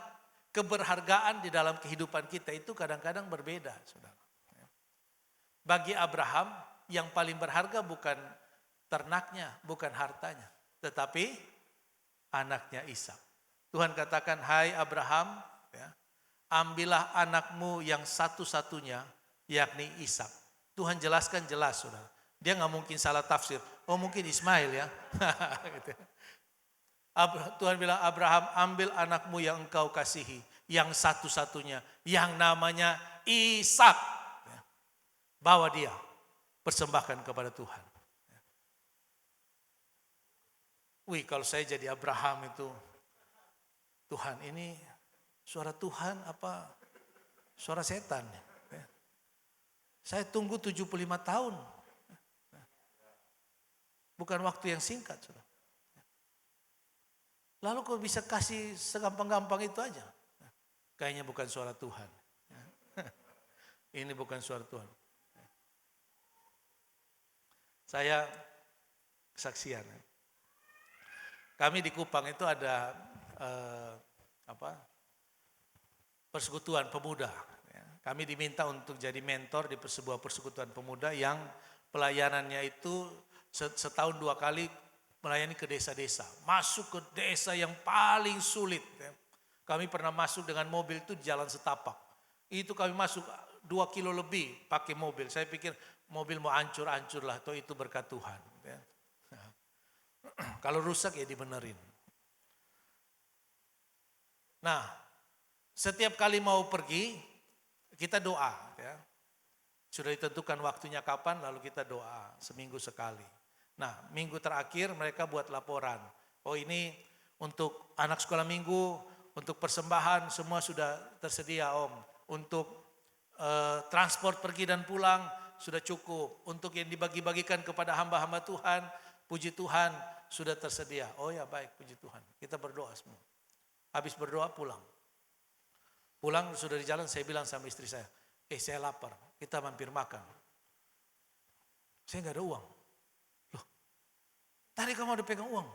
Speaker 2: keberhargaan di dalam kehidupan kita itu kadang-kadang berbeda, saudara. Bagi Abraham, yang paling berharga bukan ternaknya, bukan hartanya, tetapi anaknya Ishak. Tuhan katakan, hai Abraham, ambillah anakmu yang satu-satunya, yakni Ishak. Tuhan jelaskan jelas, saudara. Dia nggak mungkin salah tafsir. Oh mungkin Ismail ya. Gitu. Tuhan bilang, Abraham, ambil anakmu yang engkau kasihi, yang satu-satunya, yang namanya Ishak. Bawa dia, persembahkan kepada Tuhan. Wih, kalau saya jadi Abraham itu, Tuhan ini suara Tuhan apa suara setan? Saya tunggu 75 tahun. Bukan waktu yang singkat, saudara. Lalu kok bisa kasih segampang-gampang itu aja? Kayaknya bukan suara Tuhan. Ini bukan suara Tuhan. Saya kesaksian. Kami di Kupang itu ada persekutuan pemuda. Kami diminta untuk jadi mentor di sebuah persekutuan pemuda yang pelayanannya itu setahun 2 kali melayani ke desa-desa. Masuk ke desa yang paling sulit. Kami pernah masuk dengan mobil itu di jalan setapak. Itu kami masuk 2 kilo lebih pakai mobil. Saya pikir mobil mau hancur-hancur lah, itu berkat Tuhan. Kalau rusak ya dibenerin. Nah, setiap kali mau pergi, kita doa. Ya. Sudah ditentukan waktunya kapan, lalu kita doa seminggu sekali. Nah, minggu terakhir mereka buat laporan. Oh ini untuk anak sekolah minggu, untuk persembahan semua sudah tersedia Om. Untuk transport pergi dan pulang sudah cukup. Untuk yang dibagi-bagikan kepada hamba-hamba Tuhan, puji Tuhan sudah tersedia. Oh ya baik, puji Tuhan. Kita berdoa semua. Habis berdoa pulang. Pulang sudah di jalan saya bilang sama istri saya, saya lapar, kita mampir makan. Saya nggak ada uang. Loh, tadi kamu ada pegang uang?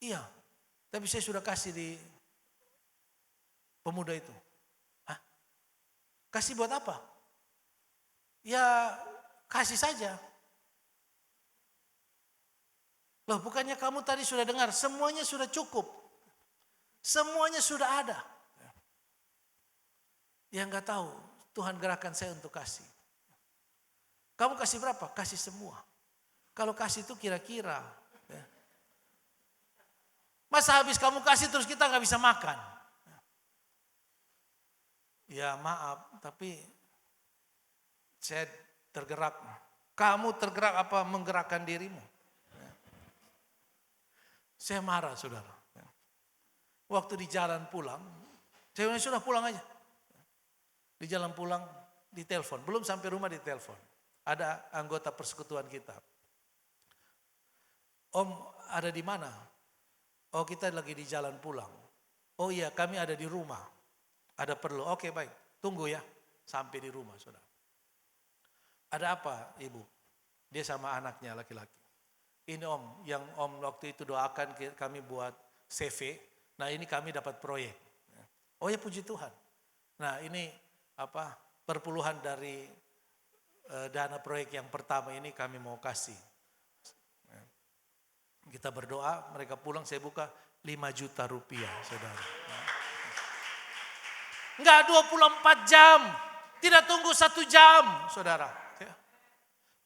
Speaker 2: Iya, tapi saya sudah kasih di pemuda itu. Hah? Kasih buat apa? Ya kasih saja. Loh bukannya kamu tadi sudah dengar, semuanya sudah cukup. Semuanya sudah ada. Yang nggak tahu, Tuhan gerakan saya untuk kasih. Kamu kasih berapa? Kasih semua. Kalau kasih itu kira-kira. Masa habis kamu kasih terus kita nggak bisa makan? Ya maaf, tapi saya tergerak. Kamu tergerak apa menggerakkan dirimu? Saya marah saudara. Waktu di jalan pulang, saya bilang sudah pulang aja. Di jalan pulang ditelepon, belum sampai rumah ditelepon. Ada anggota persekutuan kita. Om ada di mana? Oh kita lagi di jalan pulang. Oh iya kami ada di rumah. Ada perlu, oke baik. Tunggu ya sampai di rumah saudara. Ada apa ibu? Dia sama anaknya laki-laki. Ini om, yang om waktu itu doakan kami buat CV. Nah ini kami dapat proyek. Oh ya puji Tuhan. Nah ini perpuluhan dari dana proyek yang pertama ini kami mau kasih. Kita berdoa, mereka pulang, saya buka 5 juta rupiah, saudara. Enggak 24 jam, tidak tunggu 1 jam, saudara.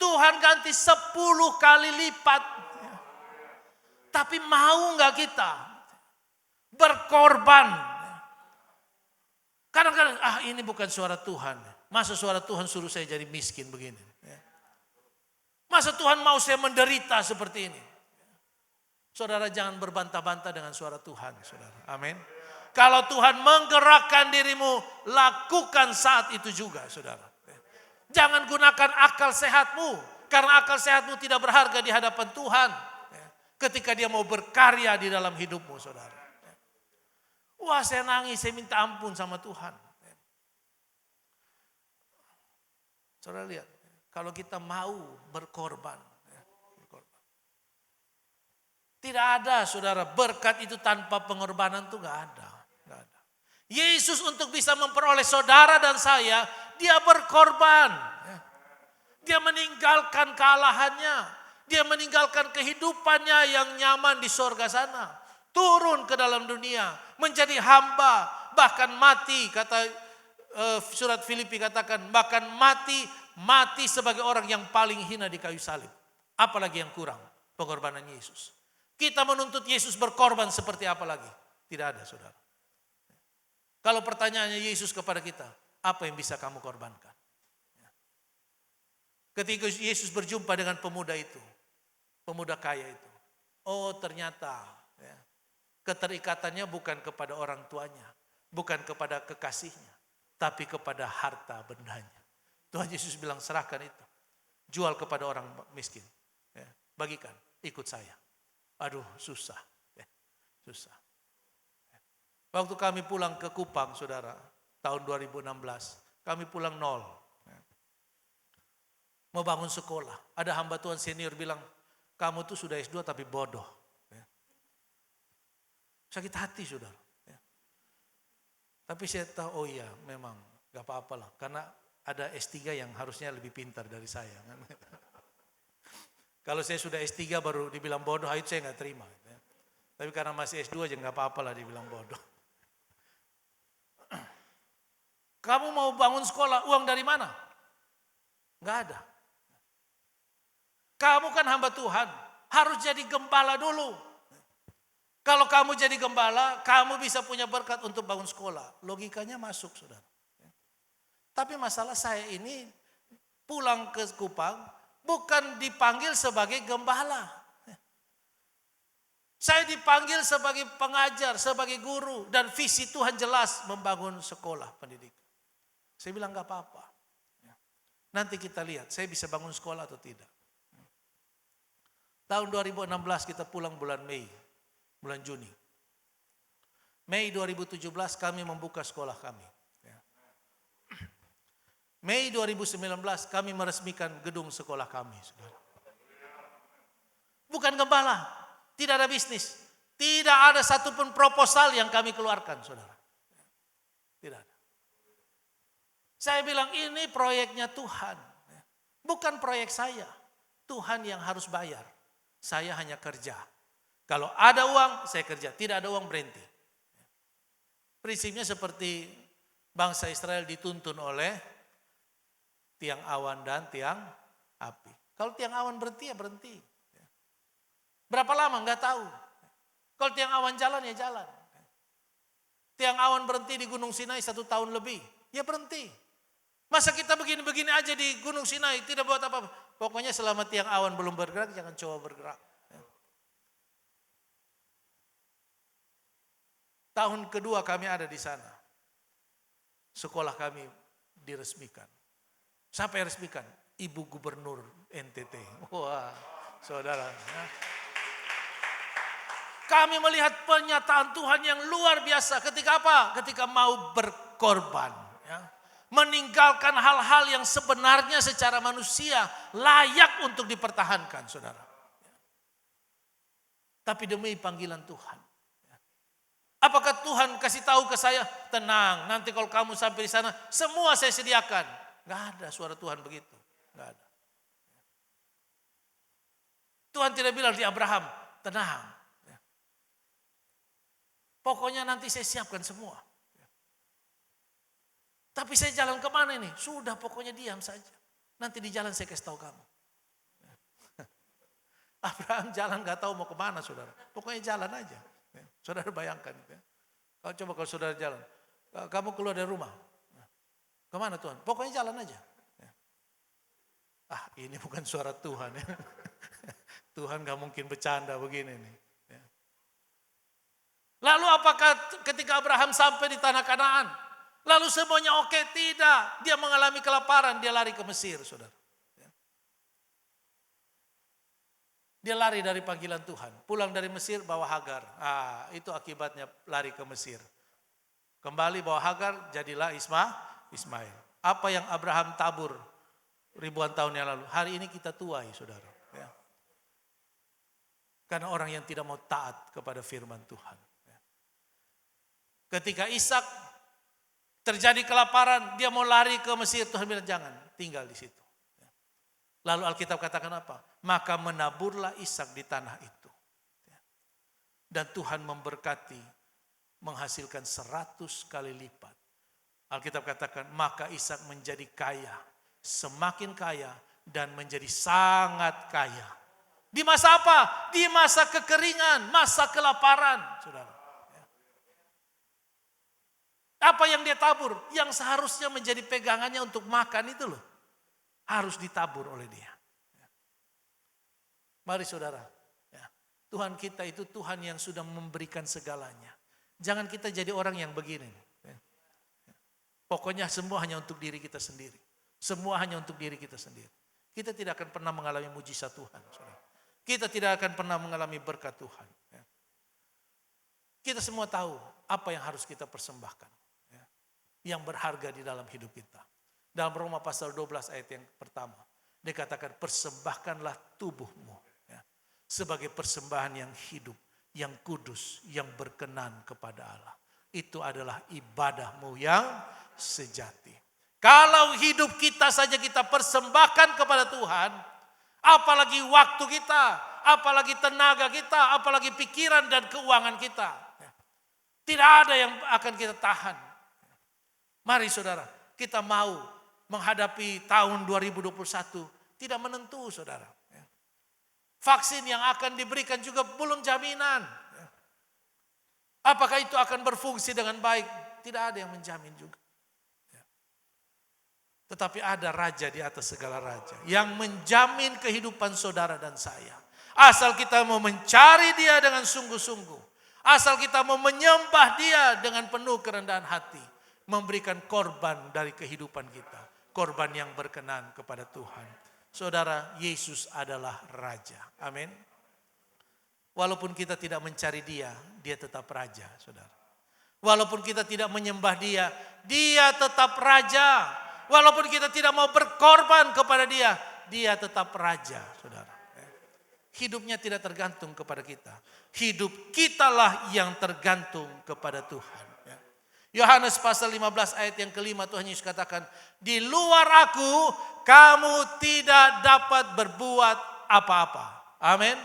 Speaker 2: Tuhan ganti 10 kali lipat. Tapi mau enggak kita berkorban? Kadang-kadang, ini bukan suara Tuhan. Masa suara Tuhan suruh saya jadi miskin begini? Masa Tuhan mau saya menderita seperti ini? Saudara jangan berbantah-bantah dengan suara Tuhan, saudara. Amin. Kalau Tuhan menggerakkan dirimu, lakukan saat itu juga, saudara. Jangan gunakan akal sehatmu, karena akal sehatmu tidak berharga di hadapan Tuhan. Ketika dia mau berkarya di dalam hidupmu, saudara. Wah, saya nangis, saya minta ampun sama Tuhan. Saudara lihat, kalau kita mau berkorban. Tidak ada, saudara, berkat itu tanpa pengorbanan itu gak ada. Yesus untuk bisa memperoleh saudara dan saya, dia berkorban. Dia meninggalkan kealahannya. Dia meninggalkan kehidupannya yang nyaman di sorga sana. Turun ke dalam dunia, menjadi hamba, bahkan mati. Kata surat Filipi katakan, bahkan mati sebagai orang yang paling hina di kayu salib. Apalagi yang kurang, pengorbanan Yesus. Kita menuntut Yesus berkorban seperti apa lagi? Tidak ada, saudara. Kalau pertanyaannya Yesus kepada kita, apa yang bisa kamu korbankan? Ketika Yesus berjumpa dengan pemuda itu, pemuda kaya itu. Oh ternyata keterikatannya bukan kepada orang tuanya, bukan kepada kekasihnya, tapi kepada harta bendanya. Tuhan Yesus bilang serahkan itu, jual kepada orang miskin, bagikan, ikut saya. Aduh susah, susah. Waktu kami pulang ke Kupang, saudara, tahun 2016, kami pulang 0. Mau bangun sekolah, ada hamba Tuhan senior bilang, kamu tuh sudah S2 tapi bodoh. Sakit hati, saudara. Tapi saya tahu, oh iya memang gak apa-apa lah, karena ada S3 yang harusnya lebih pintar dari saya. Kalau saya sudah S3 baru dibilang bodoh, itu saya gak terima. Tapi karena masih S2 aja gak apa-apa lah dibilang bodoh. Kamu mau bangun sekolah, uang dari mana? Gak ada. Kamu kan hamba Tuhan, harus jadi gembala dulu. Kalau kamu jadi gembala, kamu bisa punya berkat untuk bangun sekolah. Logikanya masuk, saudara. Tapi masalah saya ini pulang ke Kupang, bukan dipanggil sebagai gembala. Saya dipanggil sebagai pengajar, sebagai guru. Dan visi Tuhan jelas membangun sekolah pendidikan. Saya bilang gak apa-apa. Nanti kita lihat, saya bisa bangun sekolah atau tidak. Tahun 2016 kita pulang bulan Mei, bulan Juni. Mei 2017 kami membuka sekolah kami. Mei 2019 kami meresmikan gedung sekolah kami. Bukan gembala, tidak ada bisnis. Tidak ada satupun proposal yang kami keluarkan, saudara. Tidak ada. Saya bilang ini proyeknya Tuhan. Bukan proyek saya. Tuhan yang harus bayar. Saya hanya kerja. Kalau ada uang, saya kerja. Tidak ada uang, berhenti. Prinsipnya seperti bangsa Israel dituntun oleh tiang awan dan tiang api. Kalau tiang awan berhenti, ya berhenti. Berapa lama? Enggak tahu. Kalau tiang awan jalan, ya jalan. Tiang awan berhenti di Gunung Sinai 1 tahun lebih, ya berhenti. Masa kita begini-begini aja di Gunung Sinai, tidak buat apa-apa. Pokoknya selama tiang awan belum bergerak, jangan coba bergerak. Tahun kedua kami ada di sana. Sekolah kami diresmikan. Siapa yang resmikan? Ibu Gubernur NTT. Wah, saudara. Kami melihat pernyataan Tuhan yang luar biasa. Ketika apa? Ketika mau berkorban. Meninggalkan hal-hal yang sebenarnya secara manusia layak untuk dipertahankan, saudara. Tapi demi panggilan Tuhan. Apakah Tuhan kasih tahu ke saya, tenang, nanti kalau kamu sampai di sana, semua saya sediakan. Enggak ada suara Tuhan begitu. Enggak ada. Tuhan tidak bilang di Abraham, tenang. Pokoknya nanti saya siapkan semua. Tapi saya jalan kemana ini? Sudah, pokoknya diam saja. Nanti di jalan saya kasih tahu kamu. Abraham jalan gak tahu mau kemana, saudara. Pokoknya jalan aja. Saudara bayangkan. Kalau saudara jalan. Kamu keluar dari rumah. Kemana Tuhan? Pokoknya jalan aja. Ini bukan suara Tuhan. Tuhan gak mungkin bercanda begini nih. Lalu apakah ketika Abraham sampai di tanah Kanaan? Lalu semuanya oke? Tidak. Dia mengalami kelaparan, dia lari ke Mesir, saudara. Dia lari dari panggilan Tuhan. Pulang dari Mesir bawa Hagar. Itu akibatnya lari ke Mesir. Kembali bawa Hagar, jadilah Ismail. Apa yang Abraham tabur ribuan tahun yang lalu, hari ini kita tuai, saudara. Karena orang yang tidak mau taat kepada firman Tuhan. Ketika Ishak terjadi kelaparan, dia mau lari ke Mesir, Tuhan bilang jangan, tinggal di situ. Lalu Alkitab katakan apa? Maka menaburlah Ishak di tanah itu. Dan Tuhan memberkati, menghasilkan 100 kali lipat. Alkitab katakan, maka Ishak menjadi kaya, semakin kaya, dan menjadi sangat kaya. Di masa apa? Di masa kekeringan, masa kelaparan, saudara. Apa yang dia tabur? Yang seharusnya menjadi pegangannya untuk makan itu loh. Harus ditabur oleh dia. Mari saudara. Tuhan kita itu Tuhan yang sudah memberikan segalanya. Jangan kita jadi orang yang begini. Pokoknya semua hanya untuk diri kita sendiri. Semua hanya untuk diri kita sendiri. Kita tidak akan pernah mengalami mujizat Tuhan. Saudara. Kita tidak akan pernah mengalami berkat Tuhan. Kita semua tahu apa yang harus kita persembahkan. Yang berharga di dalam hidup kita. Dalam Roma pasal 12 ayat yang pertama. Dikatakan persembahkanlah tubuhmu. Sebagai persembahan yang hidup. Yang kudus. Yang berkenan kepada Allah. Itu adalah ibadahmu yang sejati. Kalau hidup kita saja kita persembahkan kepada Tuhan. Apalagi waktu kita. Apalagi tenaga kita. Apalagi pikiran dan keuangan kita. Tidak ada yang akan kita tahan. Mari saudara, kita mau menghadapi tahun 2021 tidak menentu saudara. Vaksin yang akan diberikan juga belum jaminan. Apakah itu akan berfungsi dengan baik? Tidak ada yang menjamin juga. Tetapi ada raja di atas segala raja yang menjamin kehidupan saudara dan saya. Asal kita mau mencari dia dengan sungguh-sungguh. Asal kita mau menyembah dia dengan penuh kerendahan hati. Memberikan korban dari kehidupan kita. Korban yang berkenan kepada Tuhan. Saudara, Yesus adalah Raja. Amin. Walaupun kita tidak mencari dia, dia tetap Raja, saudara. Walaupun kita tidak menyembah dia, dia tetap Raja. Walaupun kita tidak mau berkorban kepada dia, dia tetap Raja, saudara. Hidupnya tidak tergantung kepada kita. Hidup kitalah yang tergantung kepada Tuhan. Yohanes pasal 15 ayat yang kelima Tuhan Yesus katakan, di luar aku kamu tidak dapat berbuat apa-apa. Amin.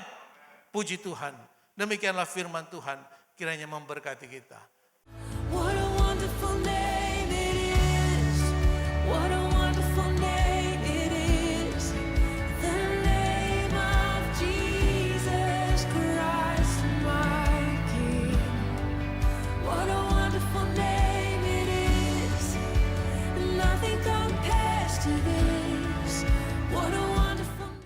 Speaker 2: Puji Tuhan. Demikianlah firman Tuhan kiranya memberkati kita.
Speaker 3: What a wonderful name.